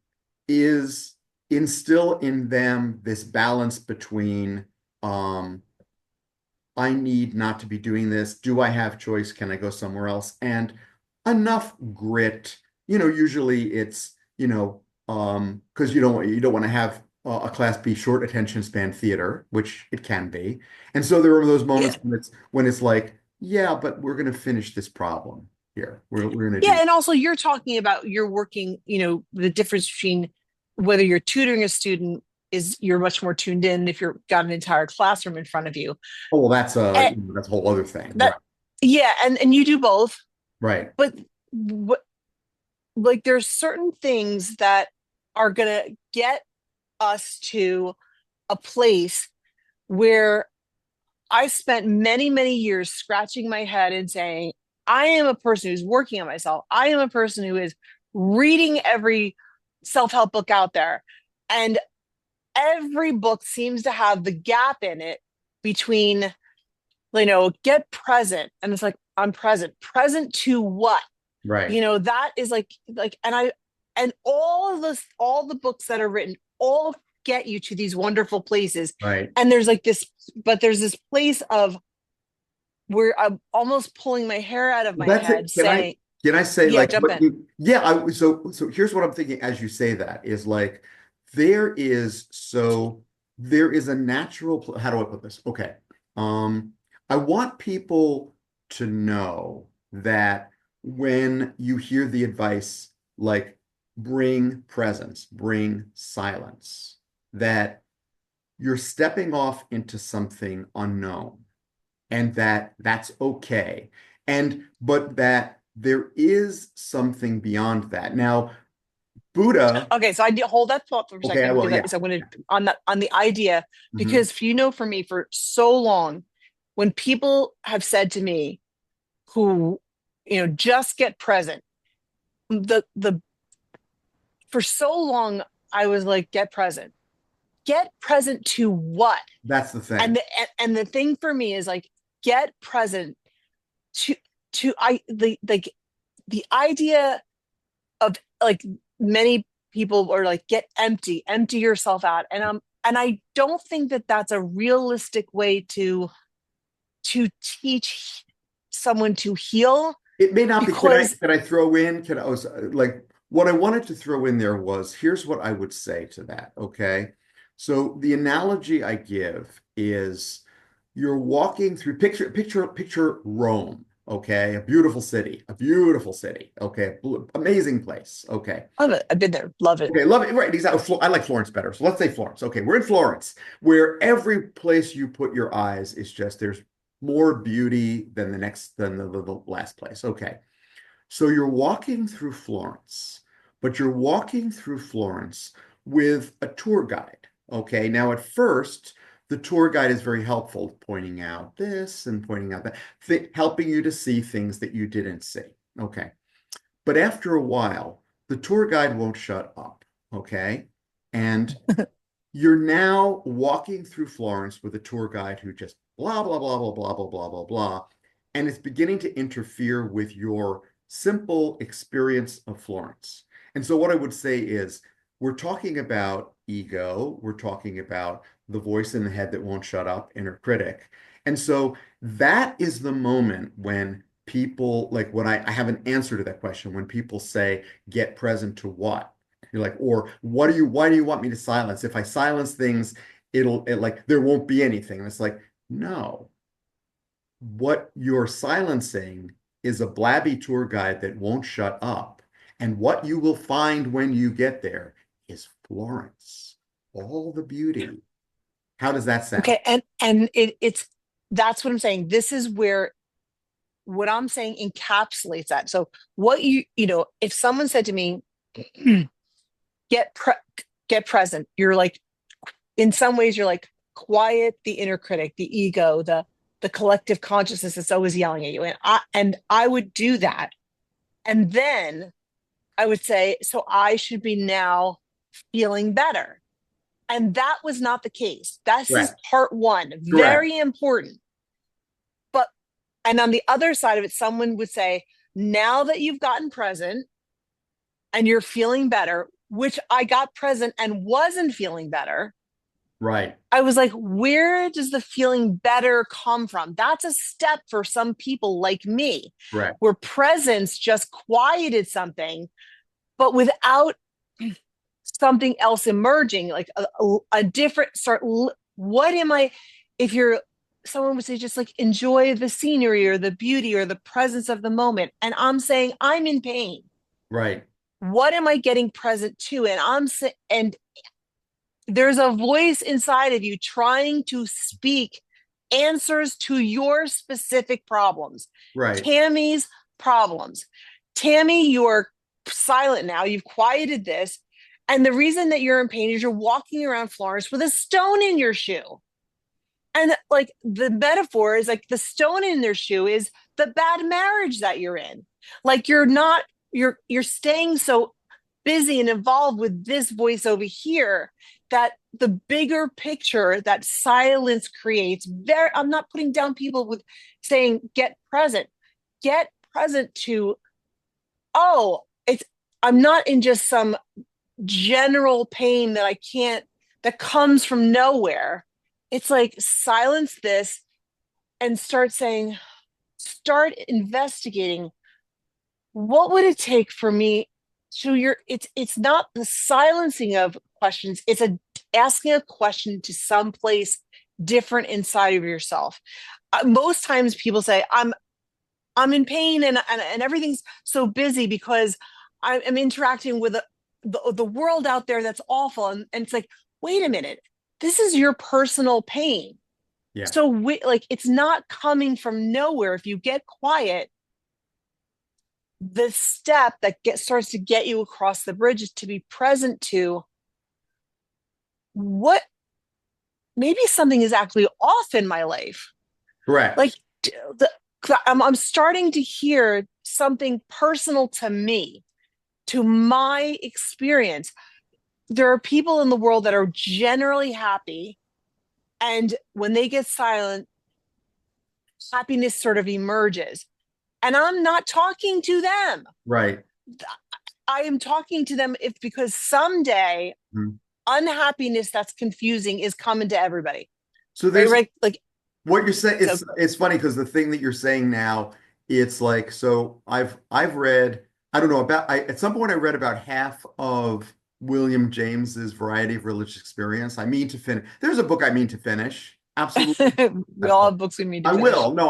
is instill in them this balance between I need not to be doing this. Do I have choice? Can I go somewhere else? And enough grit. Usually it's, because you don't want to have a class B short attention span theater, which it can be. And so there are those Yeah. moments when it's like, yeah, but we're going to finish this problem here. We're going to Yeah. do. And also you're talking about you're working, the difference between whether you're tutoring a student is you're much more tuned in if you've got an entire classroom in front of you. Oh, well, that's And that's a whole other thing. that, Right. yeah, and you do both, Right. but what like there's certain things that are gonna get us to a place where I spent many, many years scratching my head and saying, I am a person who's working on myself. I am a person who is reading every self-help book out there. And every book seems to have the gap in it between, get present. And it's like, I'm present. Present to what? Right. That is like, and all the books that are written, all get you to these wonderful places. Right. And there's this place of where I'm almost pulling my hair out of Well, my that's it. head Can I saying, can I say yeah, like jump what in. you yeah, so here's what I'm thinking as you say that is like there is so there is a natural how do I put this? Okay. Um I want people to know that when you hear the advice like bring presence, bring silence, that you're stepping off into something unknown and that's okay. But that there is something beyond that. Now, Buddha, Okay, so I need hold that thought for a okay, I second will, because yeah. so I'm going to on the idea Mhm. because for me for so long when people have said to me who just get present the for so long I was like get present to what? That's the thing. And the thing for me is like get present to the idea of like many people are like get empty yourself out and I don't think that that's a realistic way to teach someone to heal It may not be, because can I throw in, can I, like, what I wanted to throw in there was, here's what I would say to that, okay? So the analogy I give is you're walking through, picture Rome, okay? A beautiful city, okay? Amazing place, okay? I love it. I've been there, love it. Okay, love it. Right, exactly. I like Florence better. So let's say Florence. Okay, we're in Florence, where every place you put your eyes is just there's more beauty than the last place. Okay. So you're walking through Florence, but you're walking through Florence with a tour guide. Okay. Now, at first, the tour guide is very helpful, pointing out this and pointing out that, helping you to see things that you didn't see. Okay. But after a while, the tour guide won't shut up. Okay. And you're now walking through Florence with a tour guide who just blah, blah, blah, blah, blah, blah, blah, blah, blah. And it's beginning to interfere with your simple experience of Florence. And so, what I would say is, we're talking about ego, we're talking about the voice in the head that won't shut up, inner critic. And so, that is the moment when people, like when I have an answer to that question, when people say, get present to what? You're like, or why do you want me to silence? If I silence things, like there won't be anything. And it's like, no, what you're silencing is a blabby tour guide that won't shut up. And what you will find when you get there is Florence, all the beauty. How does that sound? Okay, and it's that's what I'm saying. This is where what I'm saying encapsulates that. So what if someone said to me, get pre- get present, you're like, in some ways, you're like, quiet the inner critic, the ego, the collective consciousness that's always yelling at you. And I would do that. And then I would say, so I should be now feeling better. And that was not the case. This is Correct. part one, Correct. very important. But, and on the other side of it, someone would say, now that you've gotten present and you're feeling better, which I got present and wasn't feeling better, Right. I was like, where does the feeling better come from? That's a step for some people like me, Correct. where presence just quieted something, but without something else emerging, like a different start. What am I, if you're, someone would say, just like enjoy the scenery or the beauty or the presence of the moment. And I'm saying, I'm in pain. Right. What am I getting present to? And there's a voice inside of you trying to speak answers to your specific problems. Right. Tammy's problems. Tammy, you're silent now. You've quieted this. And the reason that you're in pain is you're walking around Florence with a stone in your shoe. And like the metaphor is like the stone in their shoe is the bad marriage that you're in. Like you're staying so busy and involved with this voice over here that the bigger picture that silence creates, very, I'm not putting down people with saying get present to, oh, it's, I'm not in just some general pain that I can't, that comes from nowhere. It's like silence this and start investigating, what would it take for me to your, it's not the silencing of questions, it's asking a question to someplace different inside of yourself. Most times people say, I'm in pain and everything's so busy because I'm interacting with the world out there that's awful. And it's like, wait a minute, this is your personal pain. Yeah. So like, it's not coming from nowhere. If you get quiet, the step that starts to get you across the bridge is to be present to what, maybe something is actually off in my life. Like Correct. the, I'm starting to hear something personal to me, to my experience. There are people in the world that are generally happy. And when they get silent, happiness sort of emerges. And I'm not talking to them. Right. I am talking to them if because someday Mhm. unhappiness that's confusing is coming to everybody. So Right? there's Right. Like, what you're saying. so It's funny because the thing that you're saying now, it's like, so I've read, I don't know about, at some point I read about half of William James's Variety of Religious Experience. I mean to finish. There's a book I mean to finish. Absolutely. we all have books we need to I finish. will. No,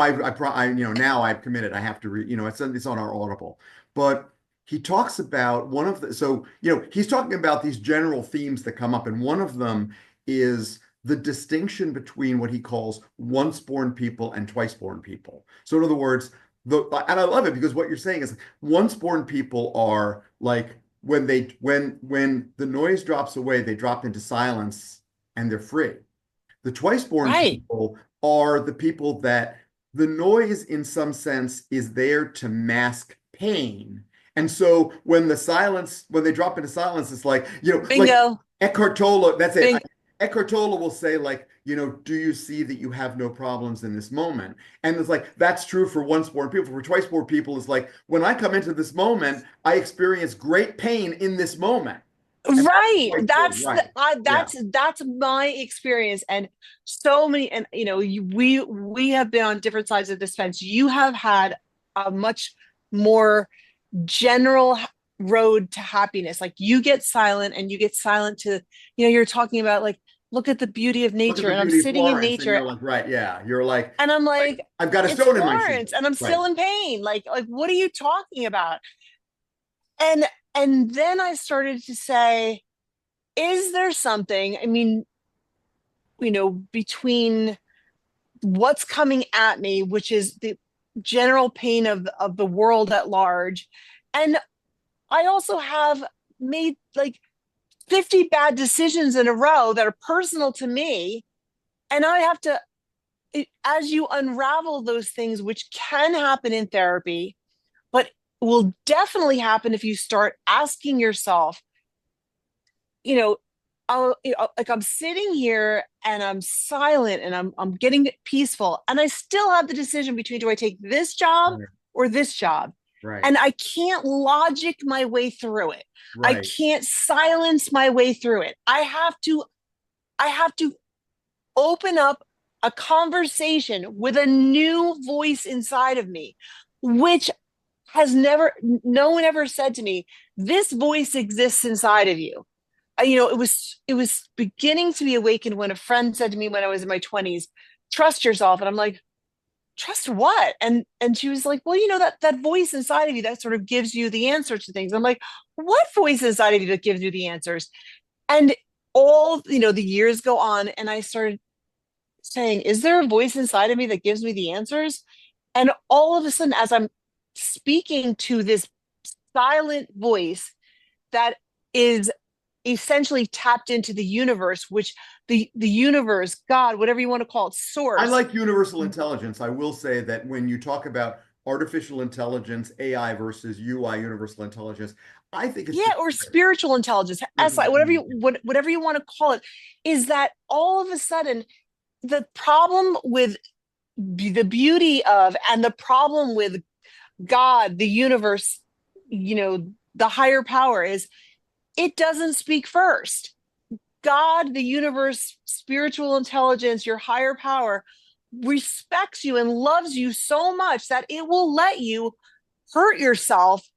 now I've committed. I have to read, it's on our Audible. But he talks about one of the, so, he's talking about these general themes that come up, and one of them is the distinction between what he calls once born people and twice born people. So in other words, and I love it because what you're saying is once born people are like when the noise drops away, they drop into silence and they're free. The twice born Right. people are the people that the noise, in some sense, is there to mask pain. And so when they drop into silence, it's like, like Bingo. Eckhart Tolle, that's it. Bing. Eckhart Tolle will say, like, do you see that you have no problems in this moment? And it's like, that's true for once born people. For twice born people, it's like, when I come into this moment, I experience great pain in this moment. And that's Right. twice born, right? Yeah, That's my experience. And so many, and we have been on different sides of this fence. You have had a much more general road to happiness. Like you get silent and you get silent to, you're talking about like, look at the beauty of look at nature. the And I'm beauty of sitting in Florence, and nature you're like, right, yeah, you're and I'm like, I've got a it's stone in my shoe, Florence and I'm right? still in pain. Like, what are you talking about? And, and then I started to say, is there something, I mean, between what's coming at me, which is general pain of the world at large. And I also have made like 50 bad decisions in a row that are personal to me. And I have to, as you unravel those things, which can happen in therapy, but will definitely happen if you start asking yourself, you know, like I'm sitting here and I'm silent and I'm getting peaceful, and I still have the decision between, do I take this job Right. or this job? Right. And I can't logic my way through it. I Right. can't silence my way through it. I have to open up a conversation with a new voice inside of me, which has never, no one ever said to me, this voice exists inside of you. It was beginning to be awakened when a friend said to me when I was in my 20s, trust yourself. And I'm like, trust what? And she was like, well, that voice inside of you that sort of gives you the answer to things. I'm like, what voice inside of you that gives you the answers? And all, the years go on, and I started saying, is there a voice inside of me that gives me the answers? And all of a sudden, as I'm speaking to this silent voice that is essentially tapped into the universe, which the universe, God, whatever you want to call it, I source. like universal intelligence. I will say that when you talk about artificial intelligence, AI versus UI, universal intelligence, I think it's Yeah, just or spiritual intelligence, SI, whatever you want to call it, is that all of a sudden the problem with the beauty of, and the problem with God, the universe, the higher power, is it doesn't speak first. God, the universe, spiritual intelligence, your higher power respects you and loves you so much that it will let you hurt yourself,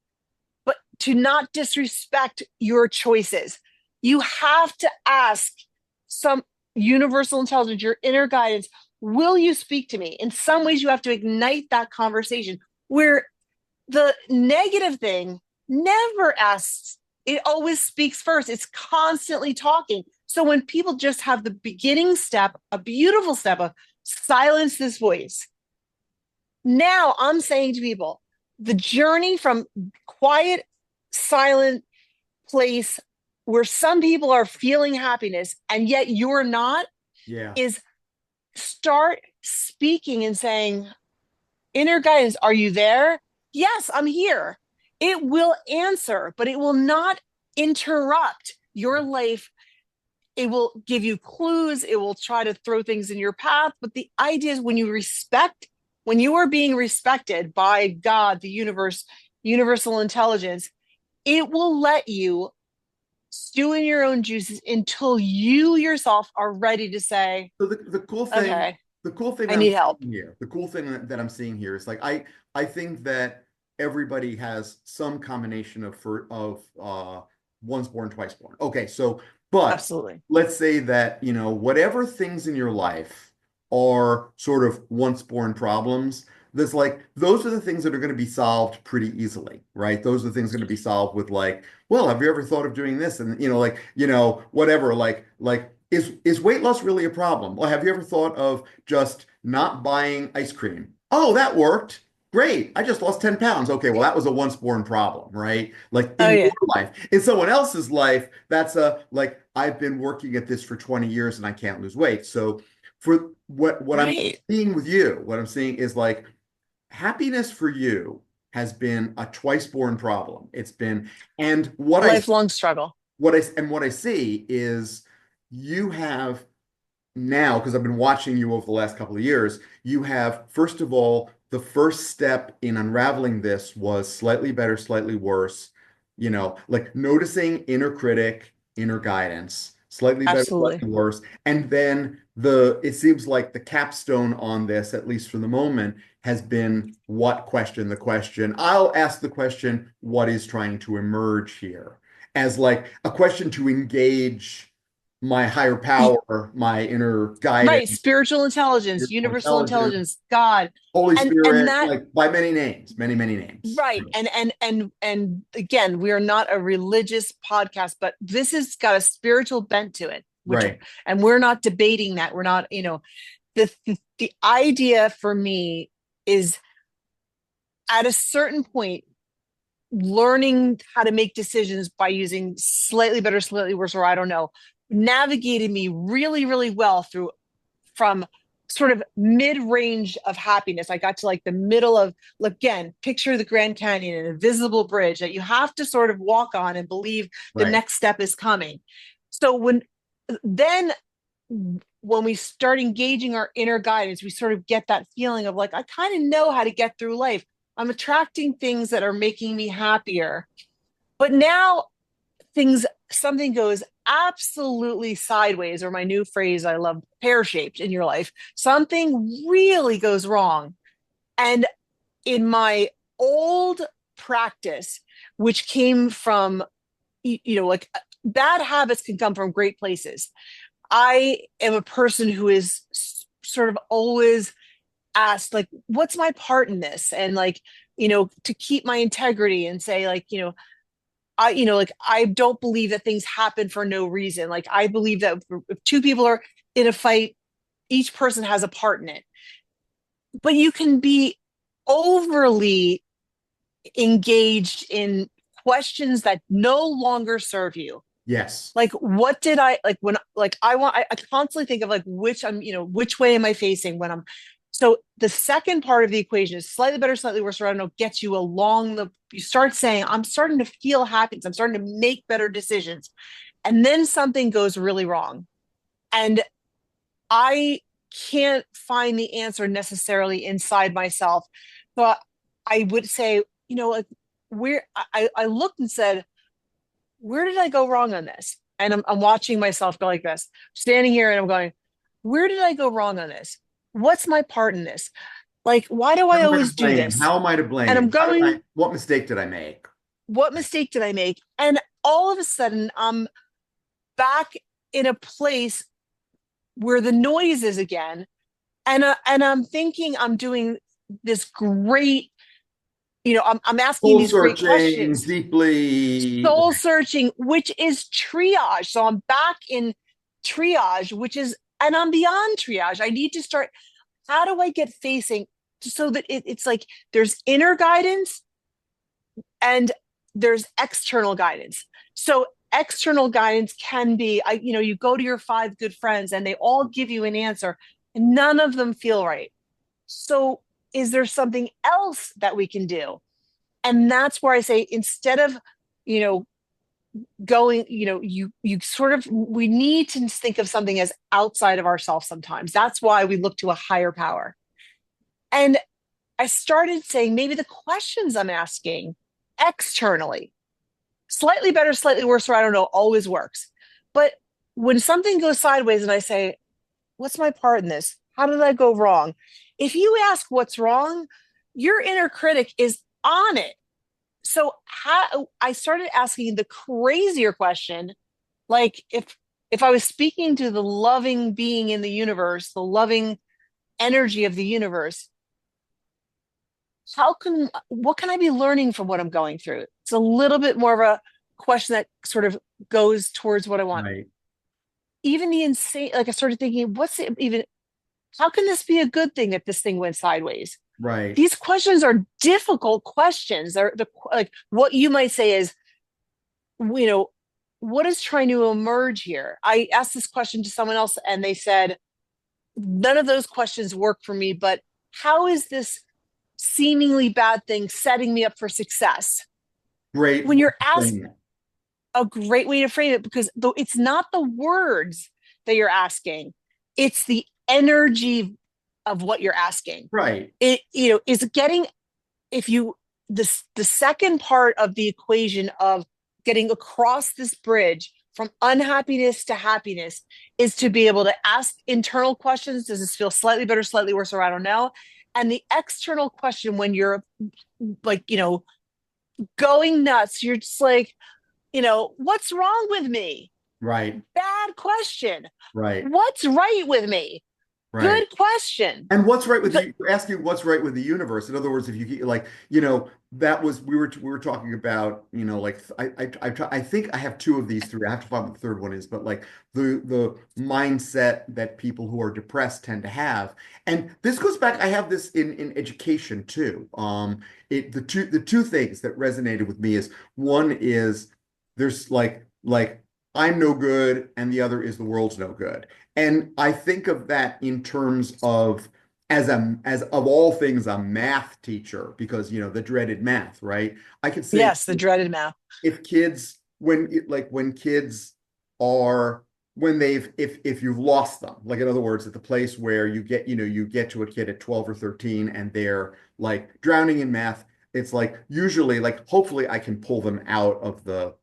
but to not disrespect your choices. You have to ask some universal intelligence, your inner guidance, will you speak to me? In some ways, you have to ignite that conversation where the negative thing never asks. It always speaks first. It's constantly talking. So when people just have the beginning step, a beautiful step of silence this voice, now I'm saying to people, the journey from quiet, silent place where some people are feeling happiness and yet you're not, yeah. is start speaking and saying, inner guidance, are you there? Yes, I'm here. It will answer, but it will not interrupt your life. It will give you clues. It will try to throw things in your path. But the idea is, when you are being respected by God, the universe, universal intelligence, it will let you stew in your own juices until you yourself are ready to say, So the cool thing, okay, the cool thing I I'm need help. seeing here, the cool thing that I'm seeing here is like I think that everybody has some combination of once born, twice born. Okay, so but Absolutely. let's say that, whatever things in your life are sort of once born problems, there's like those are the things that are going to be solved pretty easily, right? Those are the things going to be solved with like, well, have you ever thought of doing this? And like, whatever, like is weight loss really a problem? Well, have you ever thought of just not buying ice cream? Oh, that worked. Great. I just lost 10 pounds. Okay, well, that was a once born problem, right? Like Oh, in your yeah. life. In someone else's life, that's a like I've been working at this for 20 years and I can't lose weight. So for what I'm Right. seeing with you, what I'm seeing is like happiness for you has been a twice born problem. It's been, and A lifelong struggle. what I see is you have now, because I've been watching you over the last couple of years, you have, first of all, the first step in unraveling this was slightly better, slightly worse, like noticing inner critic, inner guidance, slightly better, Absolutely. slightly worse. And then it seems like the capstone on this, at least for the moment, has been what question the question. I'll ask the question, what is trying to emerge here? As like a question to engage my higher power, my inner Right. guidance, Spiritual intelligence, spiritual universal intelligence, intelligence, God. Holy And Spirit, that, like by many names, many, many names. right. And again, we are not a religious podcast, but this has got a spiritual bent to it, Right. and we're not debating that. We're not, the idea for me is at a certain point, learning how to make decisions by using slightly better, slightly worse, or I don't know, navigated me really, really well through from sort of mid-range of happiness. I got to like the middle of, again, picture the Grand Canyon, an invisible bridge that you have to sort of walk on and believe the Right. next step is coming. So then when we start engaging our inner guidance, we sort of get that feeling of like, I kind of know how to get through life. I'm attracting things that are making me happier. But now something goes absolutely sideways, or my new phrase I love, pear-shaped in your life. Something really goes wrong. And in my old practice, which came from, like bad habits can come from great places. I am a person who is sort of always asked, like, what's my part in this? And like, to keep my integrity and say, like, like I don't believe that things happen for no reason. Like I believe that if two people are in a fight, each person has a part in it. But you can be overly engaged in questions that no longer serve you. Yes. Like what did I like when like I constantly think of like which way am I facing when I'm so the second part of the equation is slightly better, slightly worse, or I don't know, gets you along you start saying, I'm starting to feel happiness. I'm starting to make better decisions. And then something goes really wrong. And I can't find the answer necessarily inside myself. But I would say, like where I looked and said, where did I go wrong on this? And I'm watching myself go like this, standing here and I'm going, where did I go wrong on this? What's my part in this? Like, why do How I am I to always do blame? this? How am I to And I'm blame? going, What mistake did I make? what mistake did I make? And all of a sudden, I'm back in a place where the noise is again. And I'm thinking I'm doing this great, I'm asking Soul these great searching questions, deeply. soul searching, which is triage. So I'm back in triage, and I'm beyond triage. I need to start. How do I get facing so that it's like there's inner guidance and there's external guidance. So external guidance can be, you go to your five good friends and they all give you an answer and none of them feel right. So is there something else that we can do? And that's where I say, instead of, you know, going, you sort of, we need to think of something as outside of ourselves sometimes. That's why we look to a higher power. And I started saying maybe the questions I'm asking externally, slightly better, slightly worse, or I don't know, always works. But when something goes sideways and I say, what's my part in this? How did I go wrong? If you ask what's wrong, your inner critic is on it. So I started asking the crazier question, like if I was speaking to the loving being in the universe, the loving energy of the universe, what can I be learning from what I'm going through? It's a little bit more of a question that sort of goes towards what I want. Right. Even the insane, like I started thinking, how can this be a good thing if this thing went sideways? Right. These questions are difficult questions. They're like what you might say is, you know, what is trying to emerge here? I asked this question to someone else and they said, none of those questions work for me, but how is this seemingly bad thing setting me up for success? Great When you're asked, thing. a great way to frame it, because though it's not the words that you're asking, it's the energy of what you're asking. Right. It, is getting, if you, the second part of the equation of getting across this bridge from unhappiness to happiness is to be able to ask internal questions. Does this feel slightly better, slightly worse, or I don't know? And the external question, when you're like, going nuts, you're just like, what's wrong with me? Right. Bad question. Right. What's right with me? Right. Good question. And what's right with Because the, you're asking what's right with the universe? In other words, if you like, that was we were talking about, like I think I have two of these three. I have to find what the third one is, but like the mindset that people who are depressed tend to have. And this goes back, I have this in education too. The two things that resonated with me is one is there's like I'm no good, and the other is the world's no good. And I think of that in terms of as of all things a math teacher because the dreaded math, right? I could say yes, the dreaded math. if kids when kids are when they've if you've lost them, like in other words at the place where you get to a kid at 12 or 13 and they're like drowning in math, it's like usually like hopefully I can pull them out of the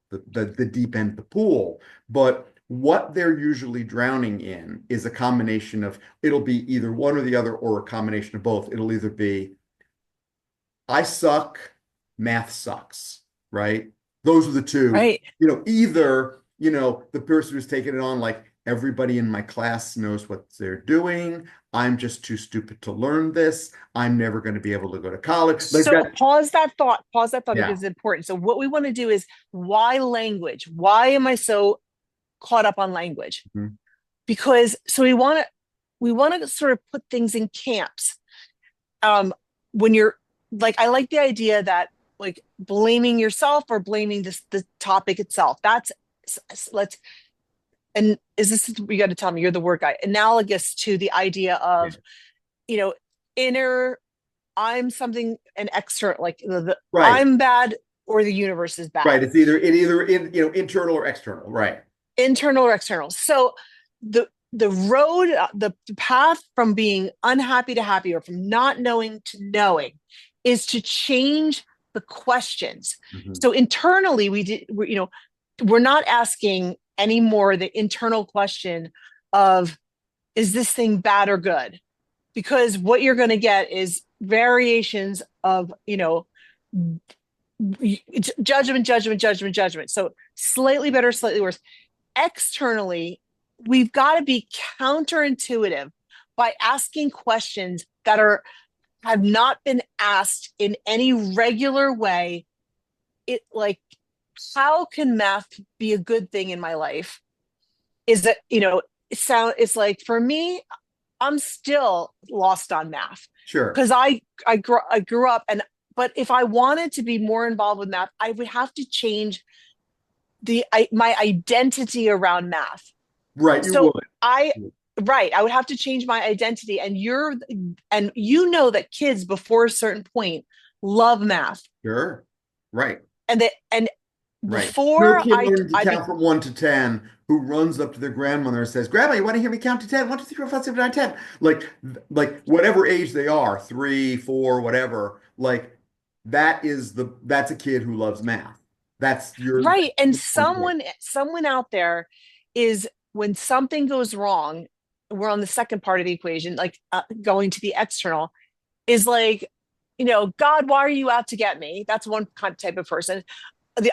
deep end of the pool, but what they're usually drowning in is a combination of it'll be either one or the other or a combination of both. It'll either be I suck, math sucks, right? Those are the two. Right. Either, the person who's taking it on, like everybody in my class knows what they're doing. I'm just too stupid to learn this. I'm never going to be able to go to college. Like So that. pause that thought Yeah. because it's important. So what we want to do is why language? Why am I so caught up on language? Mhm. Because so we want to sort of put things in camps. When you're like, I like the idea that like blaming yourself or blaming the topic itself. Let's and is this you got to tell me you're the word guy analogous to the idea Yeah. of you know inner I'm something an external like Right. I'm bad or the universe is Right. bad, It's either internal or external. Right. internal or external. So the road, the path from being unhappy to happy or from not knowing to knowing is to change the questions. Mhm. So internally, we're not asking anymore the internal question of is this thing bad or good? Because what you're going to get is variations of judgment, judgment, judgment, judgment. So slightly better, slightly worse. Externally, we've got to be counterintuitive by asking questions that are have not been asked in any regular way. It like, how can math be a good thing in my life? Is that it's like for me, I'm still lost on math Sure. because I grew up and but if I wanted to be more involved with math, I would have to change my identity around math. Right. You So I would. right, I would have to change my identity and you know that kids before a certain point love math. Sure. Right. And Right. No before kid I learning to I be count from 1 to 10 who runs up to their grandmother and says, Grandma, you want to hear me count to 10? 1, 2, 3, 4, 5, 6, 7, 8, 9, 10. Like whatever age they are, 3, 4, whatever, like that's a kid who loves math. right and That's your point. someone out there is when something goes wrong, we're on the second part of the equation, like going to the external is like, God, why are you out to get me? That's one kind of type of person.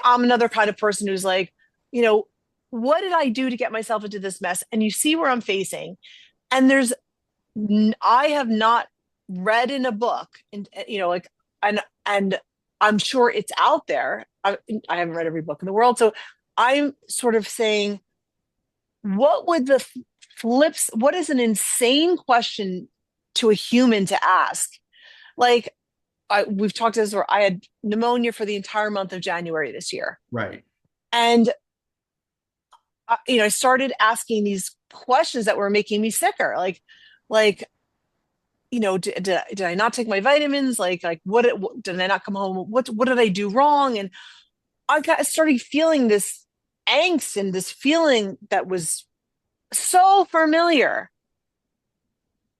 I'm another kind of person who's like, you know, what did I do to get myself into this mess? And you see where I'm facing. And I have not read in a book, and like, and I'm sure it's out there. I haven't read every book in the world, so I'm sort of saying, what would the flips? What is an insane question to a human to ask? Like, we've talked this where I had pneumonia for the entire month of January this year. Right. And I started asking these questions that were making me sicker. Like, did I not take my vitamins? Like what did I not come home? What did I do wrong? And I started feeling this angst and this feeling that was so familiar.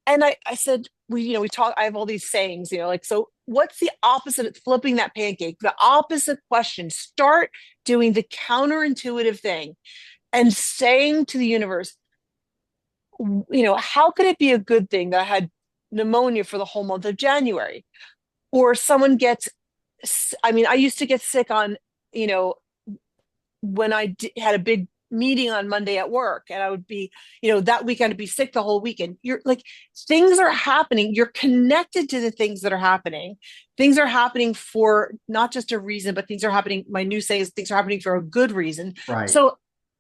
And I said, we talk, I have all these sayings, like, so what's the opposite of flipping that pancake? The opposite question, start doing the counterintuitive thing and saying to the universe, how could it be a good thing that I had pneumonia for the whole month of January? Or someone gets, I mean, I used to get sick on, you know, when had a big meeting on Monday at work, and I would be, that weekend I'd be sick the whole weekend. You're like, things are happening. You're connected to the things that are happening. Things are happening for not just a reason, but things are happening. My new saying is things are happening for a good reason. Right. So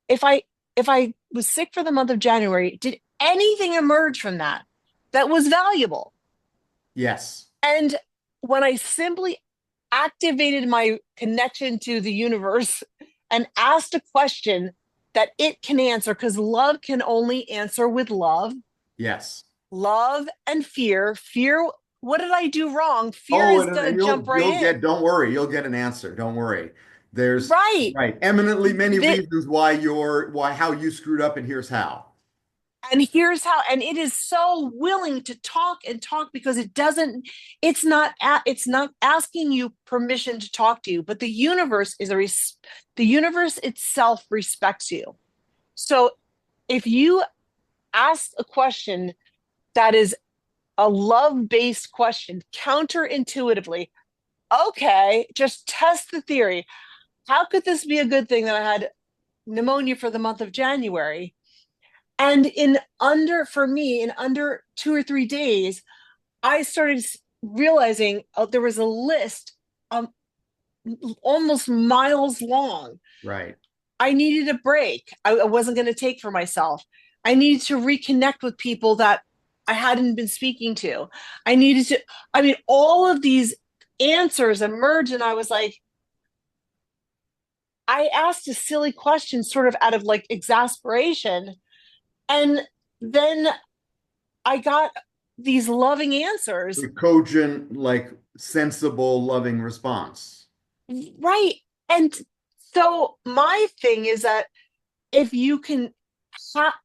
if I if I was sick for the month of January, did anything emerge from that was valuable? Yes. And when I simply activated my connection to the universe and asked a question that it can answer, because love can only answer with love, Yes. love and fear. Fear, what did I do wrong? Fear Oh, is and, going to and jump right you'll get, in. don't worry, you'll get an answer. Don't worry. There's Right. right, eminently many That, reasons why why how you screwed up, and here's how. and here's how, and it is so willing to talk and talk because it's not asking you permission to talk to you, but the universe itself respects you. So if you ask a question that is a love-based question counterintuitively, okay, just test the theory. How could this be a good thing that I had pneumonia for the month of January? And for me, in under 2 or 3 days, I started realizing there was a list um, almost miles long. Right. I needed a break. I wasn't going to take for myself. I needed to reconnect with people that I hadn't been speaking to. I needed to, I mean, all of these answers emerged, and I was like, I asked a silly question sort of out of like exasperation. And then I got these loving answers. A cogent, like sensible, loving response. Right. And so my thing is that if you can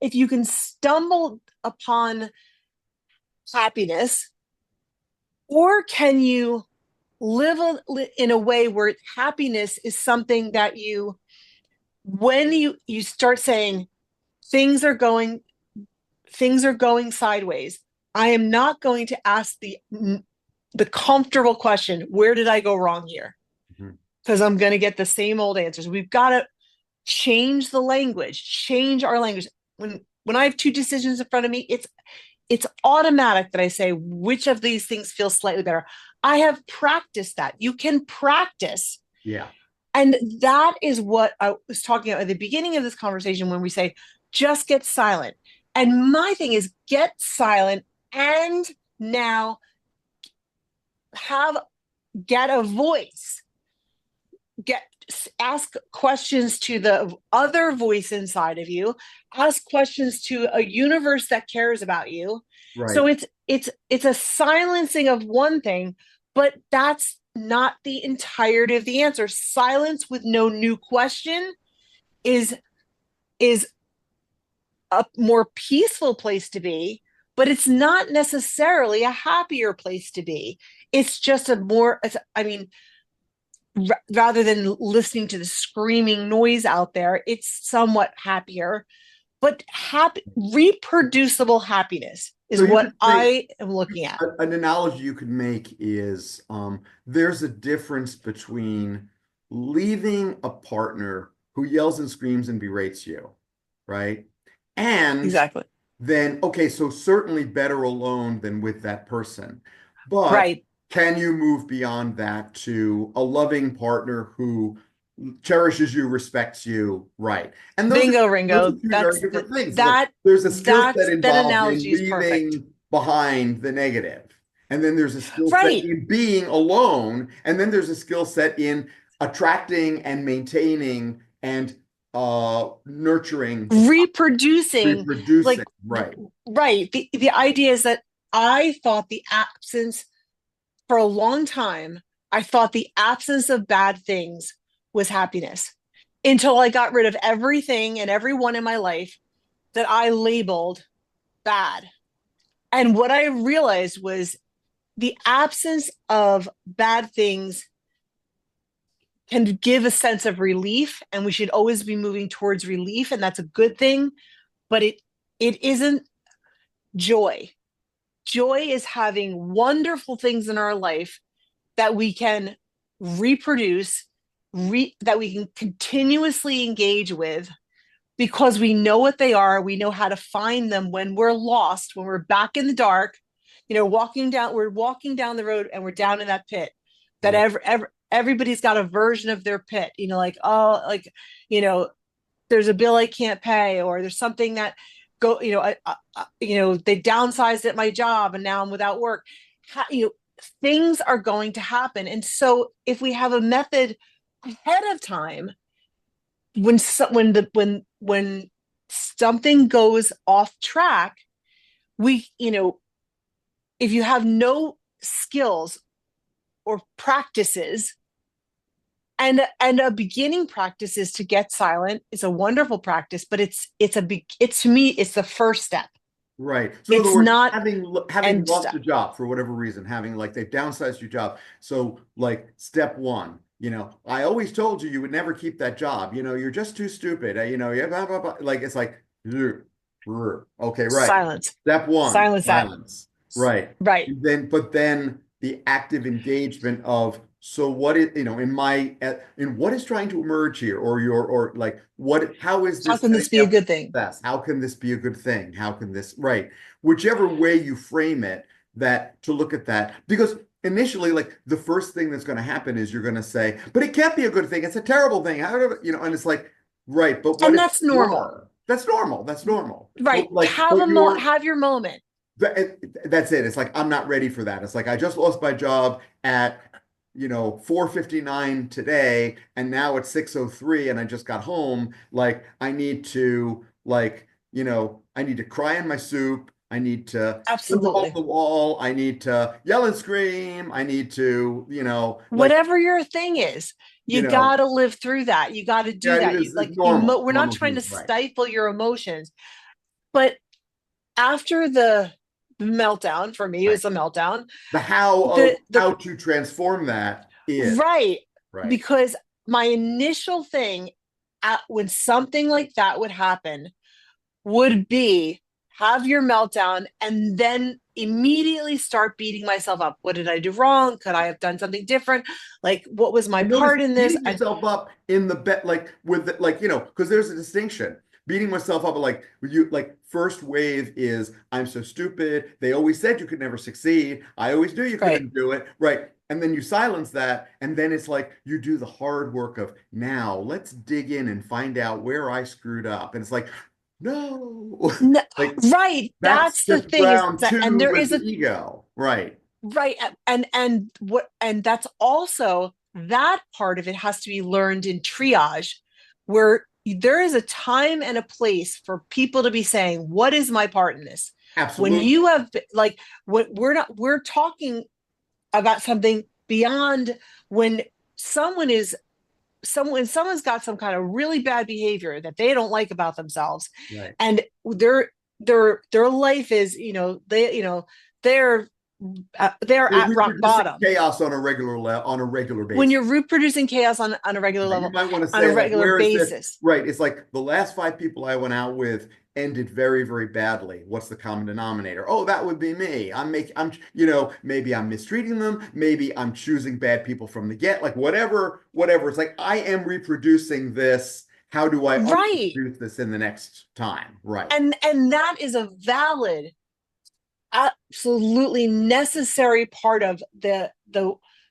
if you can stumble upon happiness, or can you in a way where happiness is something that when you start saying things are going things are going sideways, I am not going to ask the comfortable question, where did I go wrong here? Mhm. Because I'm going to get the same old answers. We've got to change the language, change our language. When I have two decisions in front of me, it's automatic that I say which of these things feels slightly better. I have practiced that. You can practice. Yeah. And that is what I was talking about at the beginning of this conversation when we say, just get silent. And my thing is get silent and now have get a voice. Get ask questions to the other voice inside of you, ask questions to a universe that cares about you. Right. So it's a silencing of one thing, but that's not the entirety of the answer. Silence with no new question is is a more peaceful place to be, but it's not necessarily a happier place to be. It's just a more, I mean, rather than listening to the screaming noise out there, it's somewhat happier, but reproducible happiness So is you what could say I am looking at. an analogy you could make is there's a difference between leaving a partner who yells and screams and berates you, right? And Exactly. then, okay, so certainly better alone than with that person. But Right. can you move beyond that to a loving partner who cherishes you, respects you, right? And Bingo, those are Ringo. two very different things. Like That there's a skill set that involved in analogy is perfect. leaving behind the negative. And then there's a skill set Right. in being alone. And then there's a skill set in attracting and maintaining and nurturing, Reproducing, like, reproducing. Right. right. The idea is that I thought the absence for a long time, I thought the absence of bad things was happiness until I got rid of everything and everyone in my life that I labeled bad. And what I realized was the absence of bad things can give a sense of relief, and we should always be moving towards relief, and that's a good thing, but it isn't joy. Joy is having wonderful things in our life that we can reproduce, that we can continuously engage with, because we know what they are. We know how to find them when we're lost, when we're back in the dark, we're walking down the road and we're down in that pit that Right. everybody's got a version of their pit, like, oh, like, you know, there's a bill I can't pay, or there's something that they downsized at my job and now I'm without work. Things are going to happen. And so if we have a method ahead of time, when something goes off track, we, if you have no skills or practices, and a beginning practice is to get silent. It's a wonderful practice, but it's to me, it's the first step. Right. So in other It's words, not having end lost a step. job for whatever reason, having like they've downsized your job. So like step one, I always told you you would never keep that job. You're just too stupid. Yeah, blah, blah, blah. Like it's like, "Ugh, okay, right. Silence. Step one, Silence that. silence. Right. Right. But then the active engagement of so what is in what is trying to emerge here, or like how is How this can setting this be me a up for good thing? success? How can this be a good thing? How can this, right? Whichever way you frame it, that to look at that, because initially, like the first thing that's going to happen is you're going to say, but it can't be a good thing. It's a terrible thing. And it's like, right, but what And if that's it normal. were? That's normal. That's normal. Right. But like, but you're Have your moment. that's it. It's like I'm not ready for that. It's like I just lost my job at 4:59 today, and now it's 6:03, and I just got home. Like I need to I need to cry in my soup. I need to punch a hole Absolutely. in the wall. I need to yell and scream. I need to Whatever your thing is, you you know got to live through that. You got to yeah, do it that. is it's normal We're not normal trying to human, right? stifle your emotions, but after the meltdown, for me, it Right. was a meltdown. The how of The how to transform that is Right, right. because my initial thing when something like that would happen would be have your meltdown and then immediately start beating myself up. What did I do wrong? Could I have done something different? Like, what was my And notice part in this? beating yourself up in the bed, like with the, because there's a distinction. Beating myself up, like you, like first wave is I'm so stupid. They always said you could never succeed. I always knew you Right. couldn't do it. Right. And then you silence that. And then it's like you do the hard work of now let's dig in and find out where I screwed up. And it's like, no, No, like right. that's That's the just thing is round that, and two there with is the a ego. Right. right. And that's also that part of it has to be learned in triage, where there is a time and a place for people to be saying, what is my part in this? When Absolutely. you have like what we're talking about something beyond when someone is someone's got some kind of really bad behavior that they don't like about themselves, Right. and their life is, they're they're You're at rock reproducing bottom. chaos on a on a regular When basis. you're reproducing chaos on a regular Right. You level, might want to on a say like, regular where is this? basis. Right. It's like the last five people I went out with ended very, very badly. What's the common denominator? Oh, that would be me. Maybe I'm mistreating them. Maybe I'm choosing bad people from the get, like whatever. It's like I am reproducing this. How do I Right. unreproduce this in the next time? Right. And that is a valid, absolutely necessary part of the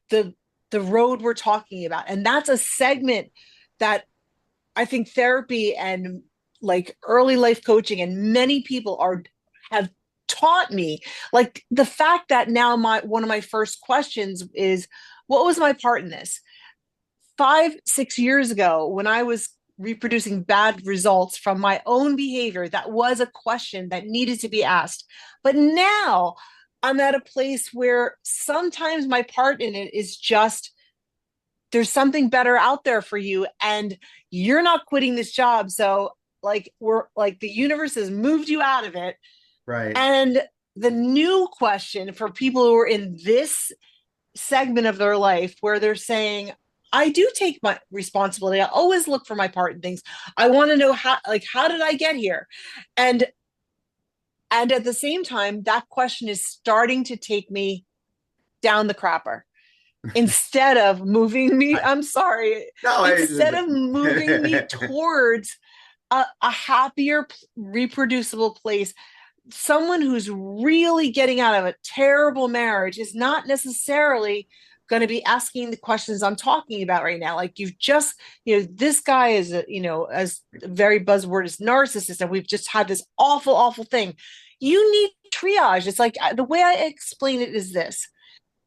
the road we're talking about. And that's a segment that I think therapy and like early life coaching and many people are have taught me. Like the fact that now my one of my first questions is, what was my part in this? 5, 6 years ago, when I was reproducing bad results from my own behavior, that was a question that needed to be asked. But now I'm at a place where sometimes my part in it is just there's something better out there for you, and you're not quitting this job. So, like, we're like the universe has moved you out of it. Right. And the new question for people who are in this segment of their life where they're saying, I do take my responsibility. I always look for my part in things. I want to know how did I get here? And at the same time, that question is starting to take me down the crapper instead of moving me. Right. I'm sorry, No, instead of moving me towards a happier, reproducible place. Someone who's really getting out of a terrible marriage is not necessarily going to be asking the questions I'm talking about right now. Like you've just, this guy is, as very buzzword is narcissist, and we've just had this awful, awful thing. You need triage. It's like the way I explain it is this: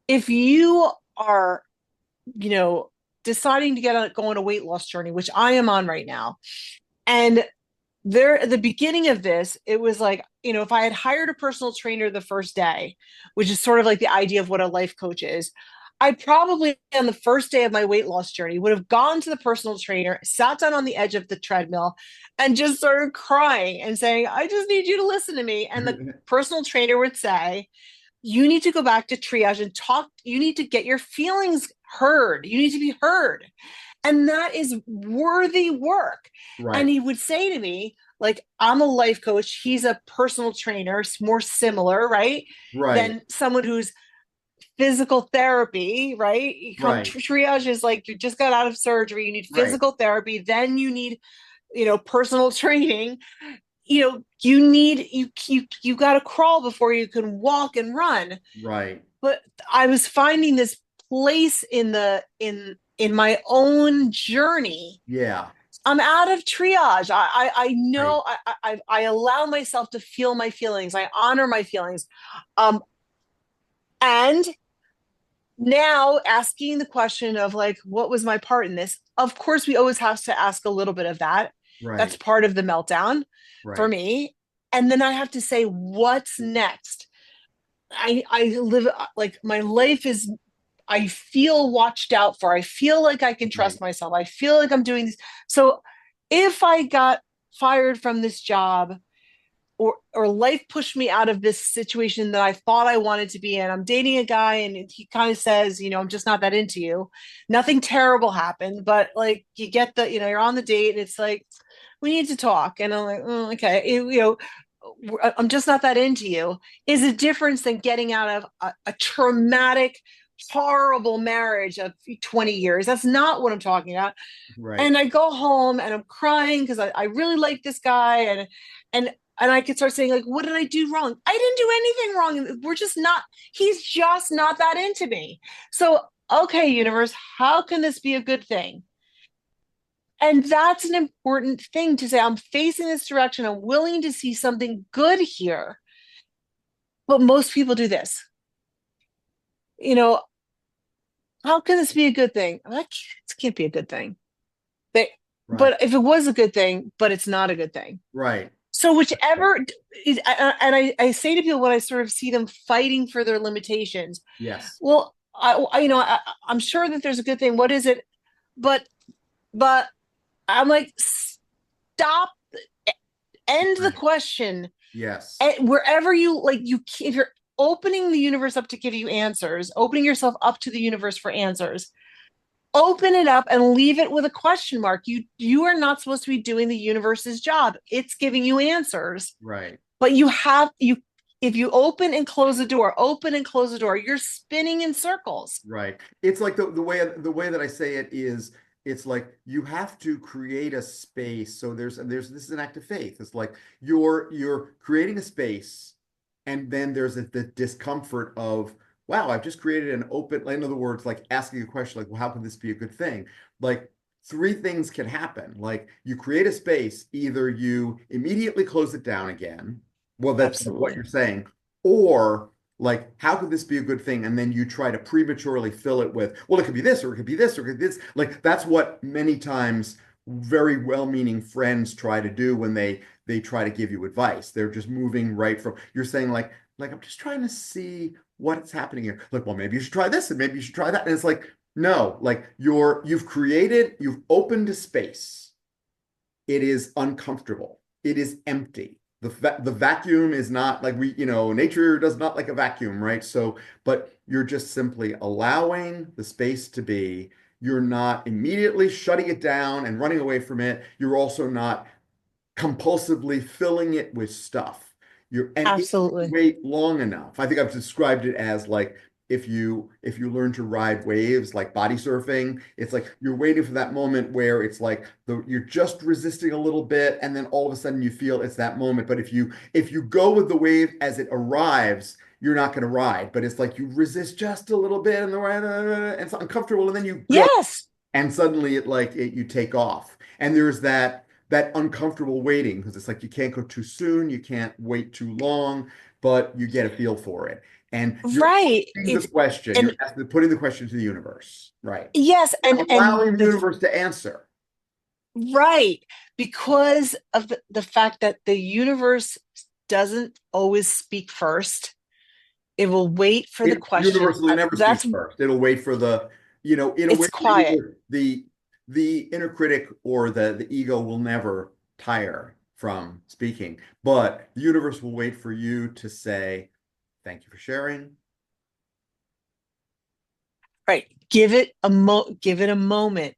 if you are, you know, deciding to go on a weight loss journey, which I am on right now, and there at the beginning of this, it was like, if I had hired a personal trainer the first day, which is sort of like the idea of what a life coach is, I probably on the first day of my weight loss journey would have gone to the personal trainer, sat down on the edge of the treadmill, and just started crying and saying, I just need you to listen to me. And the personal trainer would say, you need to go back to triage and talk. You need to get your feelings heard. You need to be heard. And that is worthy work. And Right, he would say to me, like, I'm a life coach. He's a personal trainer, more similar, right? right, Than someone who's physical therapy, right? You come right, triage is like you just got out of surgery, you need right, physical therapy, then you need, personal training. You got to crawl before you can walk and run. right. But I was finding this place in my own journey. Yeah, I'm out of triage. I right, know I allow myself to feel my feelings. I honor my feelings. Um, and now asking the question of like, what was my part in this? Of course, we always have to ask a little bit of that. That's right, part of the meltdown for right, me. And then I have to say, what's next? I live like my life is, I feel watched out for. I feel like I can right, trust myself. I feel like I'm doing this. So if I got fired from this job, or life pushed me out of this situation that I thought I wanted to be in. I'm dating a guy and he kind of says, I'm just not that into you. Nothing terrible happened, but like you get you're on the date and it's like, we need to talk. And I'm like, okay, I'm just not that into you is a difference than getting out of a traumatic, horrible marriage of 20 years. That's not what I'm talking about. right. And I go home and I'm crying because I really like this guy, and and I could start saying like, what did I do wrong? I didn't do anything wrong. We're just not. He's just not that into me. So okay, universe, how can this be a good thing? And that's an important thing to say. I'm facing this direction. I'm willing to see something good here. But most people do this. You know, how can this be a good thing? Like, it can't be a good thing. They, Right. but if it was a good thing, but it's not a good thing. Right. So whichever, and I say to people when I sort of see them fighting for their limitations, Yes. well, I'm sure that there's a good thing. What is it? But but I'm like, stop, end the Right. question. Yes. And wherever you like, if you're opening the universe up to give you answers, opening yourself up to the universe for answers, open it up and leave it with a question mark. You are not supposed to be doing the universe's job. It's giving you answers. Right. But you if you open and close the door, you're spinning in circles. Right. It's like the way that I say it is it's like you have to create a space. So there's this is an act of faith. It's like you're creating a space and then there's the discomfort of wow, I've just created an open, in other words, like asking a question like, well, how can this be a good thing? Like three things can happen. Like you create a space, either you immediately close it down again. Well, that's like what Absolutely. you're saying, or like how could this be a good thing, and then you try to prematurely fill it with well it could be this or it could be this or it could be this, like that's what many times very well-meaning friends try to do when they try to give you advice. They're just moving right from you're saying like I'm just trying to see what's happening here, like well maybe you should try this and maybe you should try that, and it's like no, like you've opened a space. It is uncomfortable. It is empty. The vacuum is not like nature does not like a vacuum, right? So, but you're just simply allowing the space to be. You're not immediately shutting it down and running away from it. You're also not compulsively filling it with stuff. And if you Absolutely. wait long enough, I think I've described it as like if you learn to ride waves like body surfing, it's like you're waiting for that moment where it's like you're just resisting a little bit, and then all of a sudden you feel it's that moment. But if you go with the wave as it arrives, you're not going to ride. But it's like you resist just a little bit, and and it's uncomfortable, and then you go, Yes. and suddenly you take off. And there's that uncomfortable waiting, because it's like you can't go too soon, you can't wait too long, but you get a feel for it. And you're Right. asking the question, And putting the question to the universe, right? yes, and Allowing the universe to answer. right, because of the fact that the universe doesn't always speak first. It will wait for the It question. universally never speaks That's first. It'll wait for in a way, it's quiet. the inner critic or the ego will never tire from speaking, but the universe will wait for you to say, thank you for sharing. Right. Give it a moment.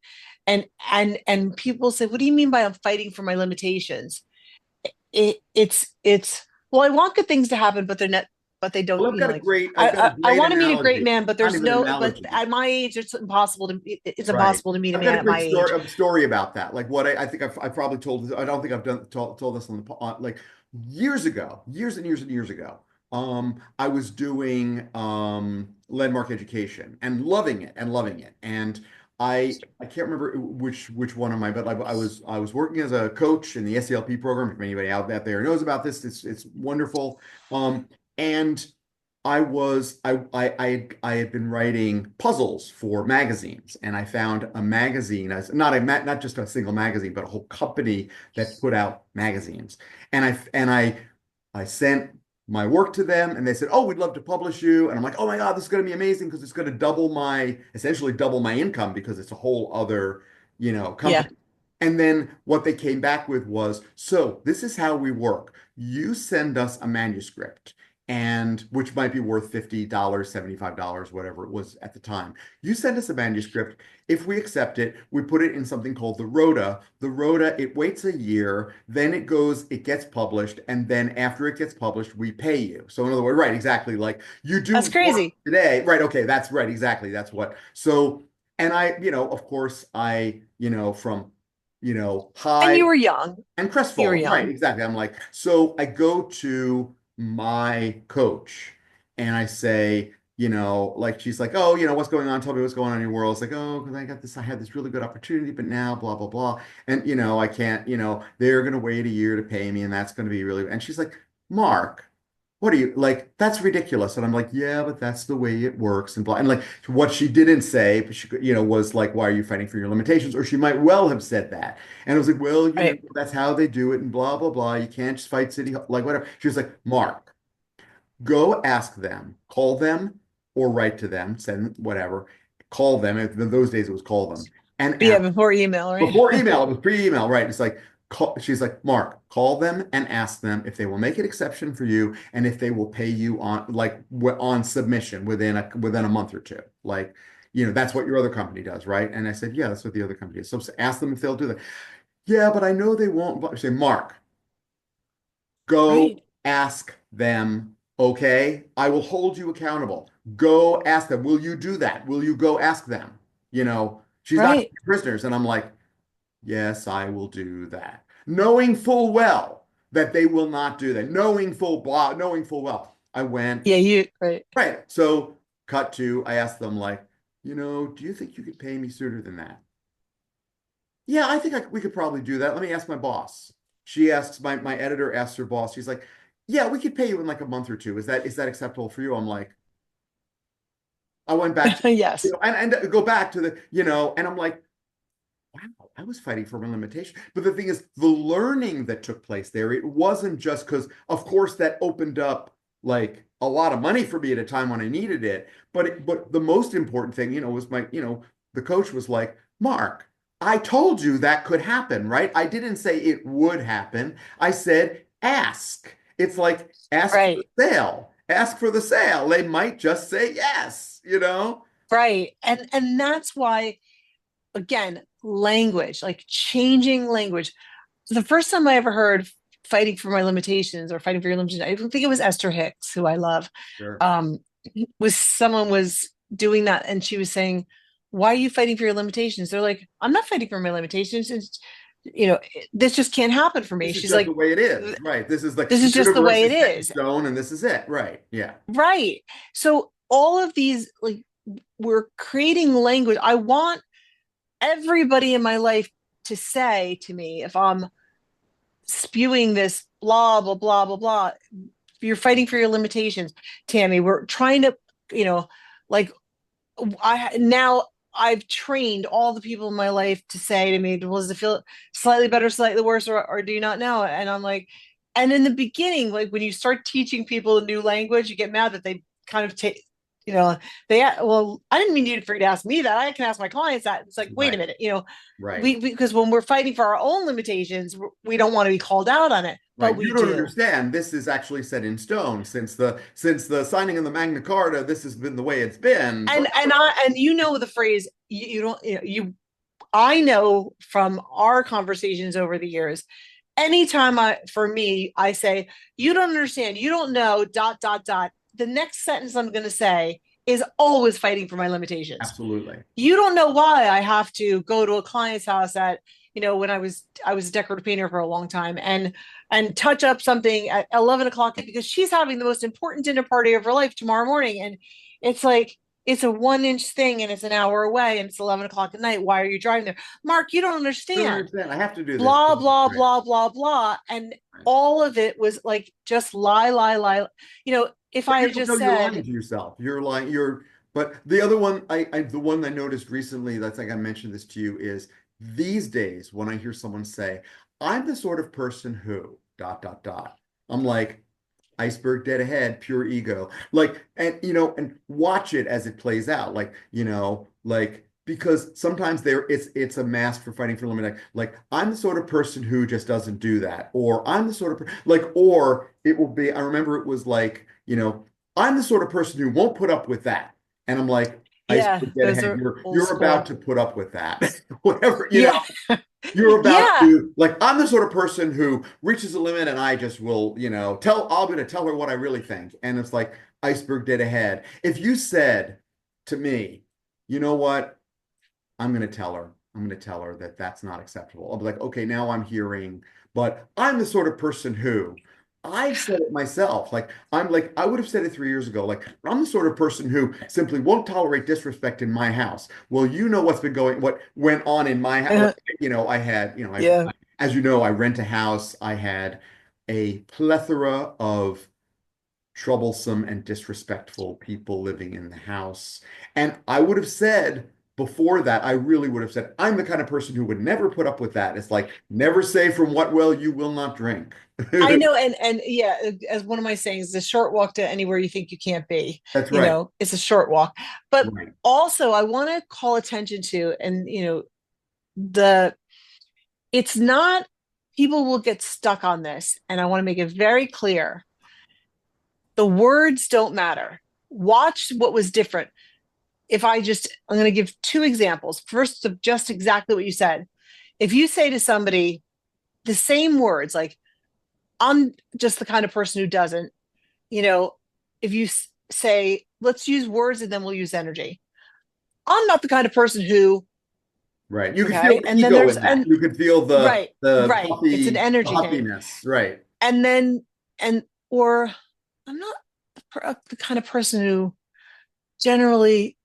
And people say, what do you mean by I'm fighting for my limitations? It's well, I want good things to happen, but they're not, but they don't, Well, you know, like I've got a I great want to meet a great analogy. man, but Not there's even an no, but analogy. at my age, it's Right. impossible to meet a I've got man a at great my story age. a story about that. Like what I think I've probably told this. I don't think I've told this like years ago, years and years and years ago. I was doing landmark education and loving it. And I can't remember which one of my, but I was working as a coach in the SELP program. If anybody out there knows about this, it's wonderful. And I had been writing puzzles for magazines, and I found a magazine, as not just a single magazine, but a whole company that put out magazines. And I sent my work to them, and they said, "Oh, we'd love to publish you." And I'm like, "Oh my God, this is going to be amazing, because it's going to essentially double my income, because it's a whole other, Yeah, company." And then what they came back with was, "So this is how we work. You send us a manuscript, and which might be worth $50, $75, whatever it was at the time. You send us a manuscript. If we accept it, we put it in something called the rota. The rota, it waits a year, then it gets published, and then after it gets published, we pay you." So in other words, right, exactly, like you that's do work crazy. today, right? Okay, that's right, exactly. That's what. So, and of course, from And high you were young. and You were crestfallen, right? young. Exactly. I'm like, so I go to my coach and I say, like she's like, "Oh, what's going on? Tell me what's going on in your world." It's like, "Oh, because I had this really good opportunity, but now blah blah blah, and I can't. They're gonna wait a year to pay me, and that's gonna be really." And she's like, "Mark, what are you like? That's ridiculous." And I'm like, "Yeah, but that's the way it works." And blah. And like what she didn't say, but was like, "Why are you fighting for your limitations?" Or she might well have said that. And I was like, "Well, Right. that's how they do it," and blah blah blah. You can't just fight city like whatever. She was like, "Mark, go ask them, call them, or write to them, send whatever, call them." In those days, it was call them and But yeah, ask. before email, right? Before email, it was pre-email, right? It's like, she's like, "Mark, call them and ask them if they will make an exception for you, and if they will pay you on submission within a month or two. Like, that's what your other company does, right?" And I said, "Yeah, that's what the other company does. So ask them if they'll do that." "Yeah, but I know they won't." But I say, "Mark, go Right. ask them, okay? I will hold you accountable. Go ask them. Will you do that? Will you go ask them?" She's not Right. prisoners. And I'm like, "Yes, I will do that." Knowing full well that they will not do that. Knowing full well. I went, Yeah, you right. right. So cut to, I asked them like, "Do you think you could pay me sooner than that?" "Yeah, I think we could probably do that. Let me ask my boss." My editor asks her boss. She's like, "Yeah, we could pay you in like a month or two. Is that acceptable for you?" I'm like, I went back to, Yes. and go back to and I'm like, wow, I was fighting for my limitation. But the thing is, the learning that took place there, it wasn't just because, of course, that opened up like a lot of money for me at a time when I needed it. But the most important thing, was the coach was like, "Mark, I told you that could happen, right? I didn't say it would happen. I said ask." It's like ask for Right. the sale. Ask for the sale. They might just say yes. Right. And that's why, again, language, like changing language. The first time I ever heard fighting for my limitations or fighting for your limitations, I think it was Esther Hicks, who I love. Sure. Um, was someone was doing that and she was saying, why are you fighting for your limitations? They're like, I'm not fighting for my limitations. It's, this just can't happen for me. This is She's just the like, way it is, right? This is like this the is just the universe way it is set in is. stone, and this is it, right? Yeah, Right. So all of these, like, we're creating language. I want everybody in my life to say to me, if I'm spewing this blah, blah, blah, blah, blah, you're fighting for your limitations, Tammy. We're trying to, you know, like now I've trained all the people in my life to say to me, "Well, does it feel slightly better, slightly worse, or do you not know?" And I'm like, and in the beginning, like when you start teaching people a new language, you get mad that they kind of take, you know, well, I didn't mean you for you to ask me that. I can ask my clients that. It's like, wait a right, minute, right, because when we're fighting for our own limitations, we don't want to be called out on it, but right. You we don't do. understand. This is actually set in stone since the signing of the Magna Carta. This has been the way it's been. Blah, And the phrase you don't you I know from our conversations over the years, anytime for me, I say, you don't understand, you don't know, dot, dot, dot. The next sentence I'm going to say is always fighting for my limitations. absolutely. You don't know why I have to go to a client's house when I was a decorative painter for a long time and touch up something at 11 o'clock because she's having the most important dinner party of her life tomorrow morning. And it's like, it's a 1 inch thing and it's an hour away and it's 11 o'clock at night. Why are you driving there? Mark, you don't You don't understand. understand. I have to do this. Blah, blah, Right, blah, blah, blah. And right. all of it was like just lie, lie, lie. If But I you had don't just know you're lying said, to yourself. You're lying. But the other one, the one I noticed recently, that's like I mentioned this to you, is these days when I hear someone say, I'm the sort of person who, dot, dot, dot, I'm like, iceberg dead ahead, pure ego. Like, and watch it as it plays out. Like, because sometimes it's a mask for fighting for limited. Like, I'm the sort of person who just doesn't do that. Or I'm the sort of like, or it will be, I remember it was like, I'm the sort of person who won't put up with that. And I'm like, yeah, iceberg dead those ahead. are You're old you're about school. to put up with that. Whatever, Yeah. you're about Yeah. to like I'm the sort of person who reaches a limit and I just will, I'm going to tell her what I really think. And it's like iceberg dead ahead. If you said to me, you know what, I'm going to tell her that that's not acceptable. I'll be like, okay, now I'm hearing, but I'm the sort of person who I've said it myself. Like, I'm like, I would have said it 3 years ago. Like, I'm the sort of person who simply won't tolerate disrespect in my house. Well, what went on in my house. I had, Yeah. as you know, I rent a house. I had a plethora of troublesome and disrespectful people living in the house. And I would have said before that, I really would have said, I'm the kind of person who would never put up with that. It's like, never say from what well you will not drink. I know, and yeah, as one of my sayings, the short walk to anywhere you think you can't be. That's right. It's a short walk. But Right. also, I want to call attention to, and the it's not people will get stuck on this, and I want to make it very clear. The words don't matter. Watch what was different. I'm going to give two examples. First, of just exactly what you said. If you say to somebody the same words, like, I'm just the kind of person who doesn't, you know, if you say, let's use words and then we'll use energy. I'm not the kind of person who, Right. You could feel okay. the And then ego there's, in that. and You could feel the right, the right. It's an puffy the energy thing. huffiness. Right. And then, or I'm not the kind of person who generally,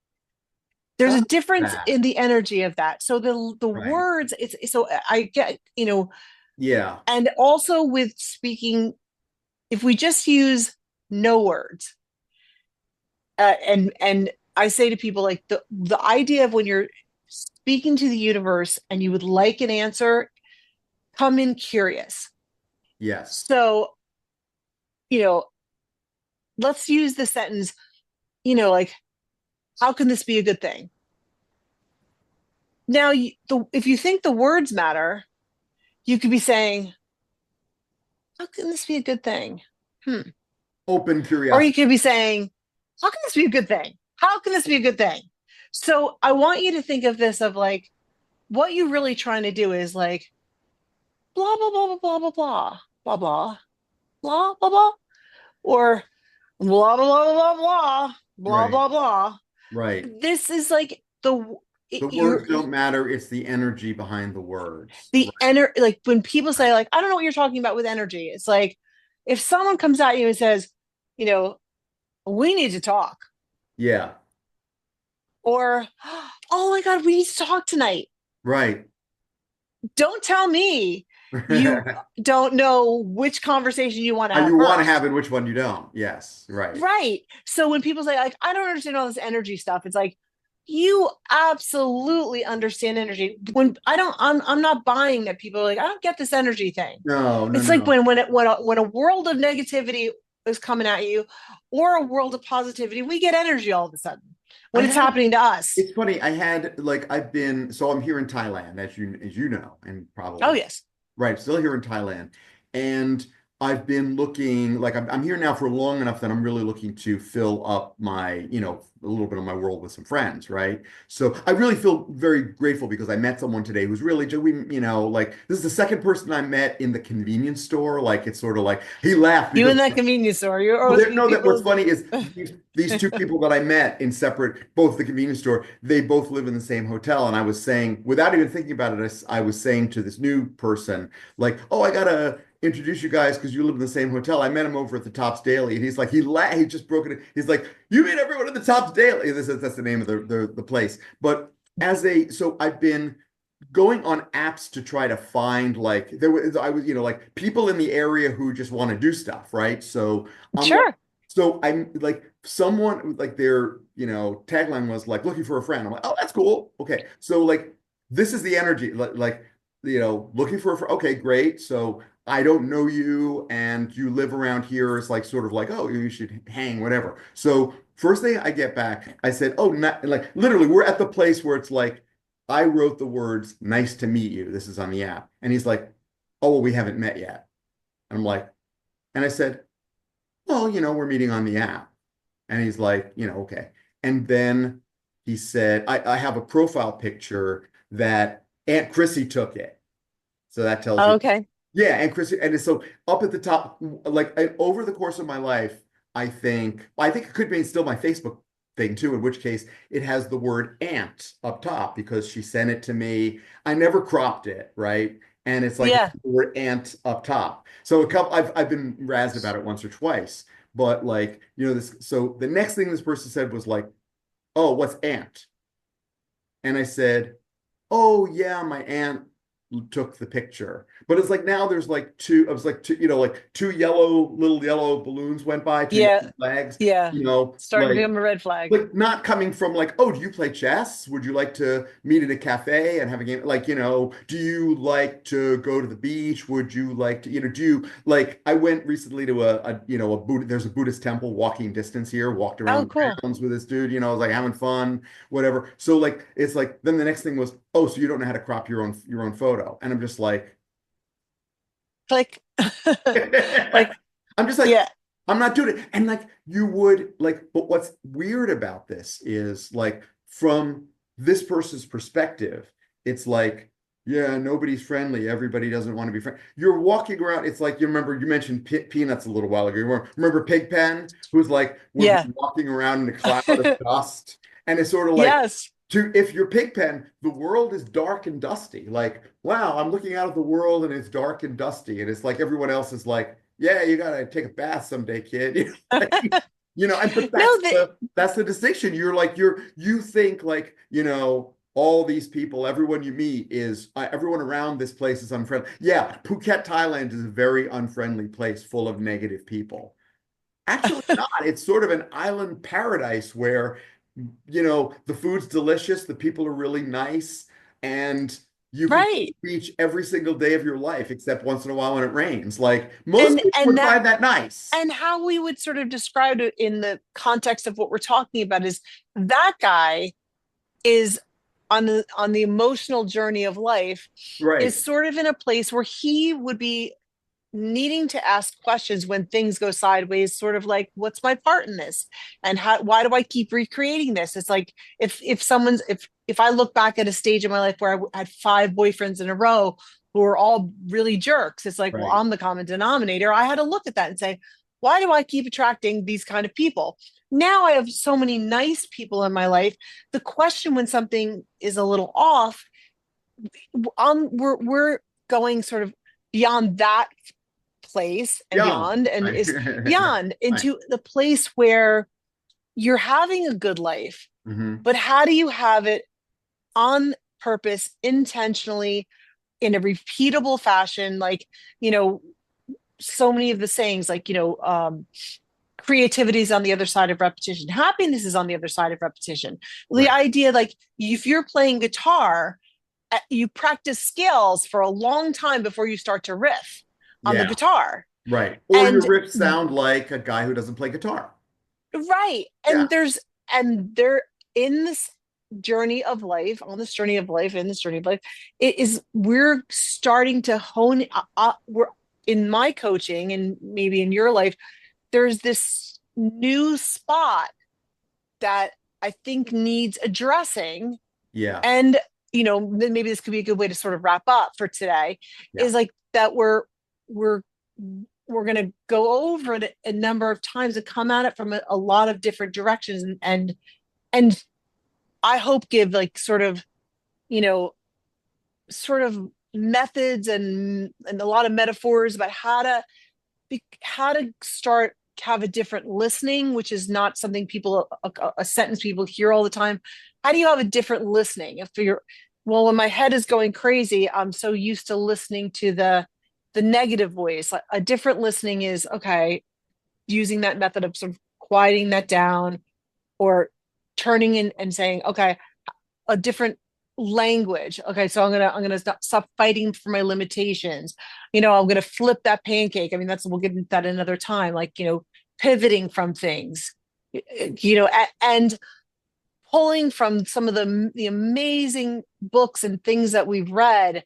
there's Oh, a difference that. in the energy of that. So the Right. words, so I get, Yeah. and also with speaking, if we just use no words, and I say to people like the idea of when you're speaking to the universe and you would like an answer, come in curious. Yes. So, you know, let's use the sentence, like, how can this be a good thing? Now, if you think the words matter, you could be saying, how can this be a good thing? Hmm. Open Or you curiosity. could be saying, how can this be a good thing? How can this be a good thing? So I want you to think of this of like, what you're really trying to do is like, blah, blah, blah, blah, blah, blah, blah, blah, blah, blah, blah, blah, or blah, blah, blah, blah, blah. blah, Right. blah, blah. Right. This is like The you're words don't matter. It's the energy behind the words. the Right. energy. Like when people say, like, I don't know what you're talking about with energy. It's like if someone comes at you and says, you know, we need to talk, Yeah. or oh my God, we need to talk tonight. Right. Don't tell me you don't know which conversation you want to have You want to have first. it, which one you don't. Yes. Right. Right. So when people say, like, I don't understand all this energy stuff, it's like, you absolutely understand energy. When I don't, I'm not buying that people are like, I don't get this energy thing. No, no, It's no, like no. when a world of negativity is coming at you or a world of positivity, we get energy all of a sudden I when it's had, happening to us. it's funny. I had like so I'm here in Thailand, as you know, and Oh, probably yes. right, still here in Thailand. And I've been looking, like, I'm here now for long enough that I'm really looking to fill up my, a little bit of my world with some friends, right? So I really feel very grateful because I met someone today who's really, like, this is the second person I met in the convenience store. Like, it's sort of like, he laughed You because in that convenience store, you're well, always no, that what's people. funny is these two people that I met in separate, both the convenience store, they both live in the same hotel. And I was saying, without even thinking about it, I was saying to this new person, like, oh, I gotta introduce you guys because you live in the same hotel. I met him over at the Tops Daily, and he's like, he just broke it. He's like, you meet everyone at the Tops Daily. That's the name of the place. But so I've been going on apps to try to find like I was like people in the area who just want to do stuff, right? So I'm like Sure. I'm like someone like their tagline was like looking for a friend. I'm like, oh, that's cool. Okay, so like this is the energy, like looking for a friend. Okay, great. So I don't know you and you live around here. It's like sort of like, oh, you should hang, whatever. So first thing I get back, I said, oh, not like literally, we're at the place where it's like I wrote the words, nice to meet you. This is on the app. And he's like, oh, well, we haven't met yet. And I'm like, and I said, well, we're meeting on the app. And he's like, okay. And then he said, I have a profile picture that Aunt Chrissy took it. So that tells you, Okay. yeah, Aunt Chrissy. And so up at the top, like over the course of my life, I think it could be still my Facebook thing too, in which case it has the word aunt up top because she sent it to me. I never cropped it, right? And it's like Yeah. the word aunt up top. So I've been razzed about it once or twice, but like, this, so the next thing this person said was like, oh, what's aunt? And I said, oh yeah, my aunt took the picture. But it's like now there's like two, I was like two, like two little yellow balloons went by, two Yeah. yellow flags, Yeah. you know, Starting to like become a red flag. like not coming from like, oh, do you play chess? Would you like to meet at a cafe and have a game? Like, do you like to go to the beach? Would you like to, do you like, I went recently to a Buddha, there's a Buddhist temple walking distance here, walked Oh, around the cool. grounds with this dude, I was like having fun, whatever. So like, it's like, then the next thing was, oh, so you don't know how to crop your own photo. And I'm just like, Like, like, I'm just like, yeah. I'm not doing it. And like you would like, but what's weird about this is like from this person's perspective, it's like, yeah, nobody's friendly. Everybody doesn't want to be friendly. You're walking around. It's like you mentioned Peanuts a little while ago. Remember Pigpen, who's like would be Yeah. walking around in a cloud of dust, and it's sort of like Yes. if you're Pigpen, the world is dark and dusty. Like, wow, I'm looking out at the world and it's dark and dusty, and it's like everyone else is like, yeah, you gotta take a bath someday, kid. And but No, that that's the distinction. You think like, all these people, everyone you meet is everyone around this place is unfriendly. Yeah, Phuket, Thailand is a very unfriendly place full of negative people. Actually not. It's sort of an island paradise where, the food's delicious, the people are really nice, and you can go to right. the beach every single day of your life, except once in a while when it rains. Like most And people and would that find that nice. and how we would sort of describe it in the context of what we're talking about is that guy is on the emotional journey of life is Right, sort of in a place where he would be needing to ask questions when things go sideways, sort of like, what's my part in this, and why do I keep recreating this? It's like if I look back at a stage in my life where I had 5 boyfriends in a row who were all really jerks, it's like, well, right, I'm the common denominator. I had to look at that and say, why do I keep attracting these kind of people? now I have so many nice people in my life. The question when something is a little off, we're going sort of beyond that place and Young. beyond, and Right. is beyond Right. into the place where you're having a good life, Hmm. but how do you have it on purpose, intentionally, in a repeatable fashion? Like, you know, so many of the sayings, like, creativity is on the other side of repetition. Happiness is on the other side of repetition. The Right. idea, like, if you're playing guitar, you practice scales for a long time before you start to riff on the Yeah. guitar. Right. Or your And riffs sound like a guy who doesn't play guitar. right. Yeah. And there, in this journey of life, on this journey of life, in this journey of life, it is, we're starting to hone, we're in my coaching and maybe in your life, there's this new spot that I think needs addressing. Yeah. And, maybe this could be a good way to sort of wrap up for today, Yeah. is like that we're we're going to go over it a number of times and come at it from a lot of different directions, and I hope give like you know sort of methods and a lot of metaphors about how to start have a different listening, which is not something people, a sentence people hear all the time. How do you have a different listening? If you're, well, when my head is going crazy, I'm so used to listening to the negative voice. Like, a different listening is, okay, using that method of sort of quieting that down, or turning in and saying, okay, a different language. Okay, so I'm gonna stop fighting for my limitations. I'm gonna flip that pancake. I mean, we'll get into that another time. Like, pivoting from things, and pulling from some of the amazing books and things that we've read.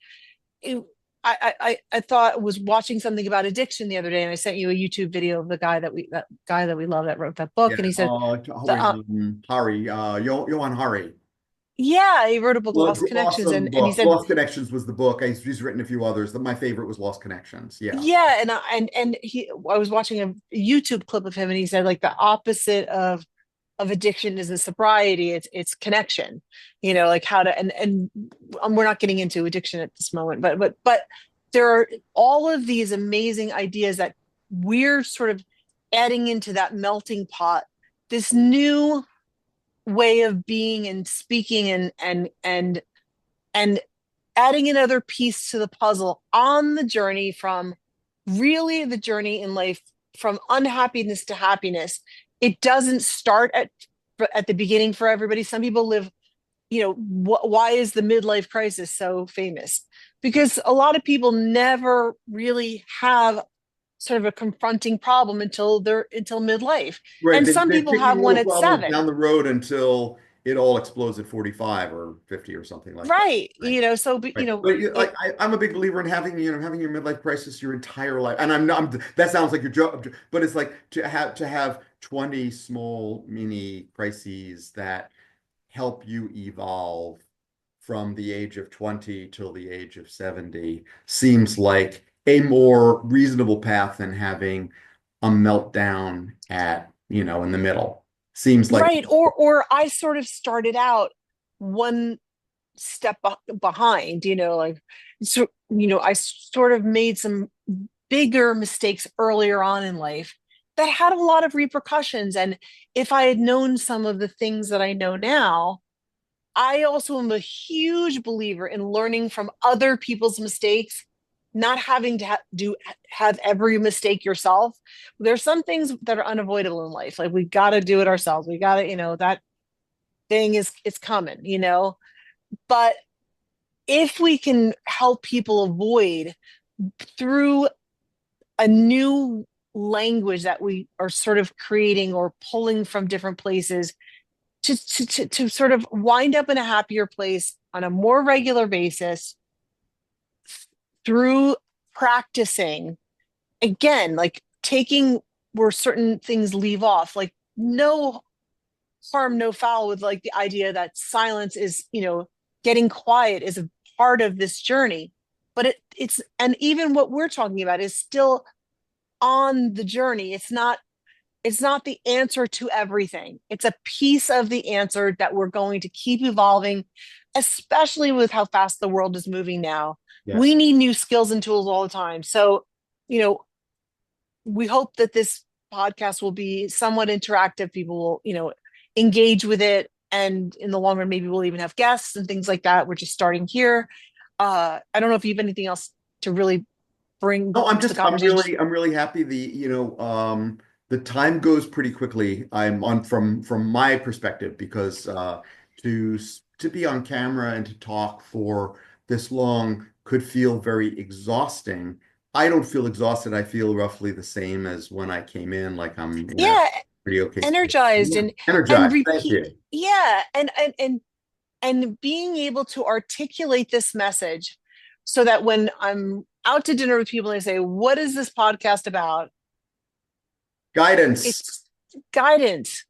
It, I thought, was watching something about addiction the other day, and I sent you a YouTube video of that guy that we love that wrote that book, Yeah. and he said, What the, is Hari, Johan Hari. yeah, he wrote a book, Well, Lost Connections, awesome and he book. said, Lost Connections was the book. He's written a few others. My favorite was Lost Connections. Yeah. yeah, I was watching a YouTube clip of him, and he said, like, the opposite of addiction isn't sobriety, it's connection. Like how to, and we're not getting into addiction at this moment, but there are all of these amazing ideas that we're sort of adding into that melting pot, this new way of being and speaking, and adding another piece to the puzzle on the journey, from really the journey in life, from unhappiness to happiness. It doesn't start at the beginning for everybody. Some people live, why is the midlife crisis so famous? Because a lot of people never really have sort of a confronting problem until midlife. Right. And some They're people have kicking one little at problems down 7. the road until it all explodes at 45 or 50 or something like that. Right. Right. So, Right. But it, I'm a big believer in having your midlife crisis your entire life. And I'm not, that sounds like your joke, but it's like to have 20 small mini crises that help you evolve from the age of 20 till the age of 70 seems like a more reasonable path than having a meltdown in the middle. Seems like, right. Or I sort of started out one step behind, like, so, I sort of made some bigger mistakes earlier on in life that had a lot of repercussions. And if I had known some of the things that I know now, I also am a huge believer in learning from other people's mistakes, not having to have every mistake yourself. There's some things that are unavoidable in life. Like, we got to do it ourselves. We got to, that thing is, it's coming, but if we can help people avoid, through a new language that we are sort of creating or pulling from different places, to sort of wind up in a happier place on a more regular basis, through practicing, again, like taking where certain things leave off, like no harm, no foul, with like the idea that silence is, getting quiet is a part of this journey. But it's, and even what we're talking about is still on the journey. It's not It's not the answer to everything. It's a piece of the answer that we're going to keep evolving, especially with how fast the world is moving now. We Yes. need new skills and tools all the time. So, you know, we hope that this podcast will be somewhat interactive. People will, engage with it. And in the long run, maybe we'll even have guests and things like that. We're just starting here. I don't know if you have anything else to really bring No, to the conversation. I'm really happy the time goes pretty quickly. I'm on from my perspective because to be on camera and to talk for this long could feel very exhausting. I don't feel exhausted. I feel roughly the same as when I came in, like I'm in a Yeah, pretty okay state. energized Yeah. and Energized. Thank repeat. you. Yeah, and being able to articulate this message so that when I'm out to dinner with people and I say, "What is this podcast about?" Guidance. It's guidance,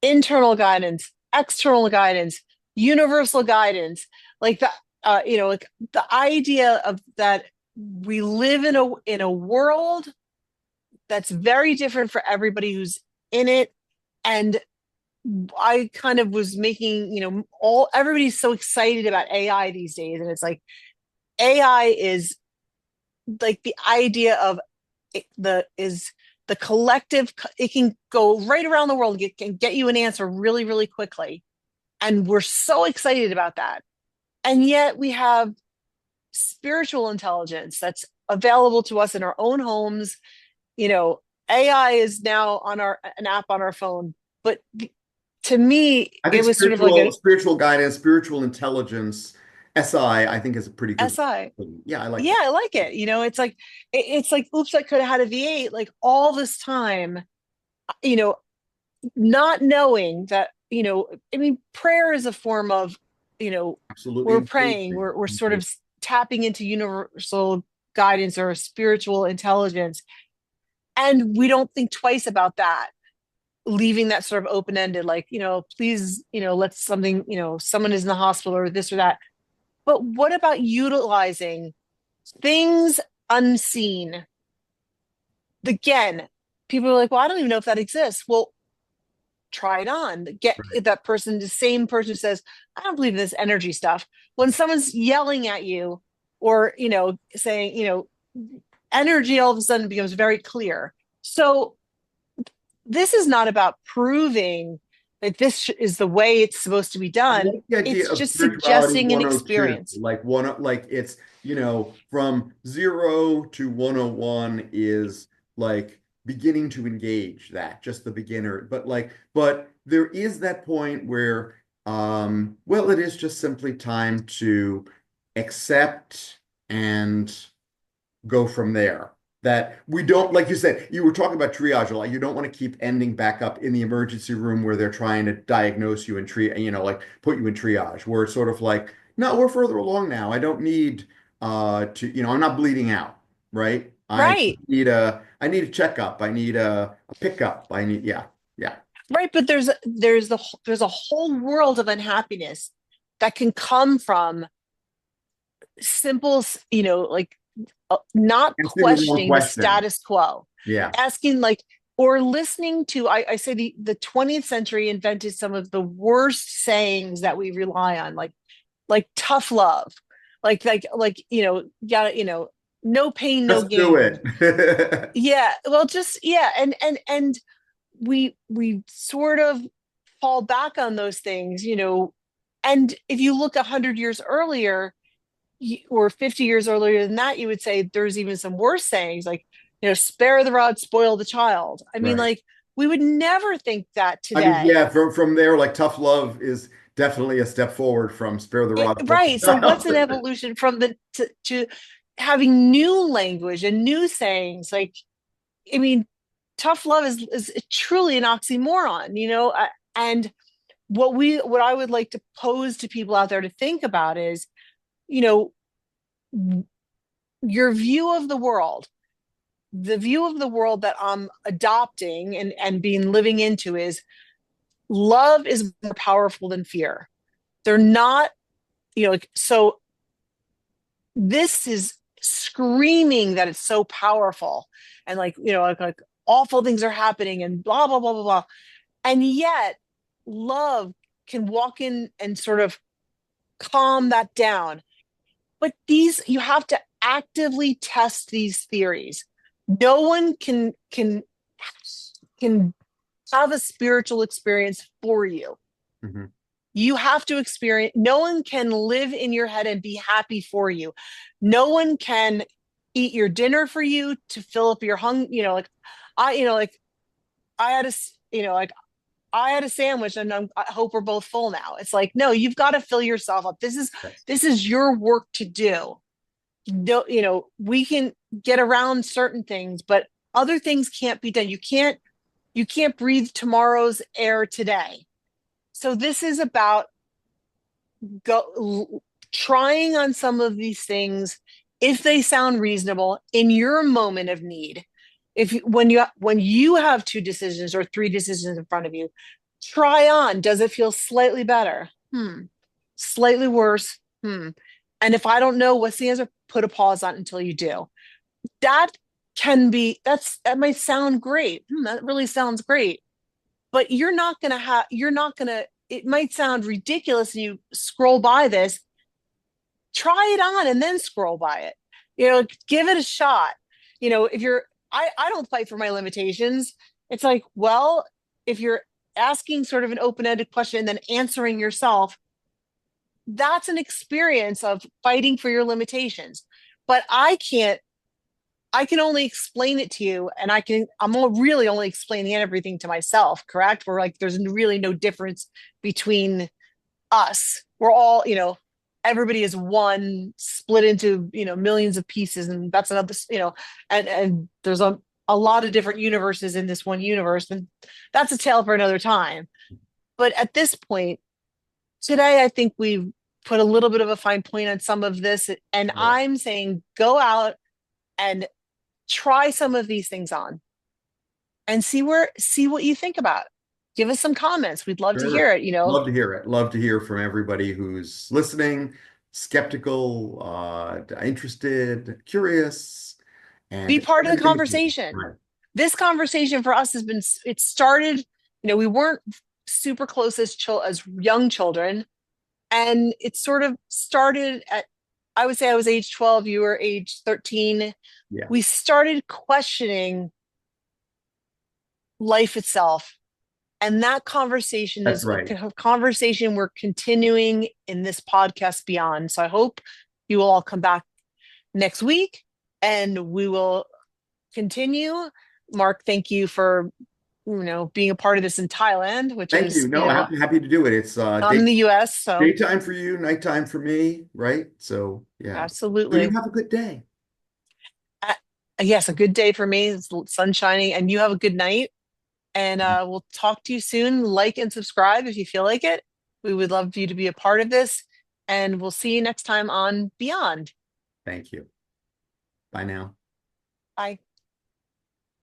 internal guidance, external guidance, universal guidance. Like like the idea of that we live in a world that's very different for everybody who's in it. And I kind of was making, all everybody's so excited about AI these days. And it's like AI is like the idea of the collective, it can go right around the world, can get you an answer really, really quickly. And we're so excited about that. And yet we have spiritual intelligence that's available to us in our own homes. You know, AI is now on an app on our phone, but to me, I think it was sort of like a spiritual guidance, spiritual intelligence, I think is a pretty good. SI. Yeah, I like Yeah, that. I like it. It's like it's like, oops, I could have had a V8 like all this time, you know, not knowing that, I mean, prayer is a form of, you know, Absolutely we're praying, engaging. we're sort of tapping into universal guidance or spiritual intelligence. And we don't think twice about that, leaving that sort of open-ended, like, please, let something, someone is in the hospital or this or that. But what about utilizing things unseen? Again, people are like, well, I don't even know if that exists. Well, try it on. Get Right. that person, the same person who says, I don't believe in this energy stuff. When someone's yelling at you or, saying, energy all of a sudden becomes very clear. So this is not about proving that this is the way it's supposed to be I done. like the idea It's of just spirituality suggesting an 102. experience. Like it's, from 0 to 101 is like beginning to engage that, just the beginner. But there is that point where, well, it is just simply time to accept and go from there. That we don't, like you said, you were talking about triage a lot. You don't want to keep ending back up in the emergency room where they're trying to diagnose you and like put you in triage, where it's sort of like, no, we're further along now. I don't need I'm not bleeding out, right? Right. I need a checkup. I need a pickup. Yeah, yeah, Right. But there's a whole world of unhappiness that can come from simple, like not asking the wrong questioning the question. status quo, Yeah, asking like, or listening to, I say the 20th century invented some of the worst sayings that we rely on, like tough love, yeah, no pain, no just do gain. it. Yeah. Well, just, yeah. And we sort of fall back on those things, and if you look 100 years earlier, or 50 years earlier than that, you would say there's even some worse sayings like, spare the rod, spoil the child. I mean, Right. like, we would never think that I mean, today. yeah, from there, like tough love is definitely a step forward from spare the rod. Right. So what's an evolution from to having new language and new sayings? Like, I mean, tough love is truly an oxymoron, and what I would like to pose to people out there to think about is, you know, your view of the world, the view of the world that I'm adopting and being living into is love is more powerful than fear. They're not, like, so this is screaming that it's so powerful. And like, awful things are happening and blah, blah, blah, blah, blah. And yet love can walk in and sort of calm that down. But you have to actively test these theories. No one can have a spiritual experience for you. Mhm. You have to experience, no one can live in your head and be happy for you. No one can eat your dinner for you to fill up your like like I had a, like I had a sandwich and I hope we're both full now. It's like, no, you've got to fill yourself up. Yes. This is your work to do. No, we can get around certain things, but other things can't be done. You can't breathe tomorrow's air today. So this is about trying on some of these things if they sound reasonable in your moment of need. If when you have two decisions or three decisions in front of you, try on. Does it feel slightly better? Slightly worse? And if I don't know what's the answer, put a pause on it until you do. That that might sound great. That really sounds great. But you're not gonna, it might sound ridiculous and you scroll by this. Try it on and then scroll by it. Give it a shot. If I don't fight for my limitations. It's like, well, if you're asking sort of an open-ended question and then answering yourself, that's an experience of fighting for your limitations. But I can only explain it to you, and really only explaining everything to myself, correct? We're like, there's really no difference between us. We're all, everybody is one split into, millions of pieces. And that's another, and there's a lot of different universes in this one universe. And that's a tale for another time. But at this point, today, I think we've put a little bit of a fine point on some of this. And Sure. I'm saying go out and try some of these things on and see what you think about it. Give us some comments. We'd love to Sure. hear it. Love to hear it. Love to hear from everybody who's listening, skeptical, interested, curious, Be and part of the everything in between. conversation. Right. This conversation for us it started, we weren't super close as young children. And it sort of started I would say I was age 12, you were age 13. Yeah, We started questioning life itself. And that conversation that's is right. a conversation we're continuing in this podcast beyond. So I hope you will all come back next week and we will continue. Mark, thank you for being a part of this in Thailand, which Thank is you. No, happy to do it. It's not in the US. So daytime for you, nighttime for me, right? So yeah. So you absolutely. have a good day. Uh, yes, a good day for me. It's sun shining, and you have a good night. And we'll talk to you soon. Like and subscribe if you feel like it. We would love you to be a part of this. And we'll see you next time on Beyond. Thank you. Bye now. Bye.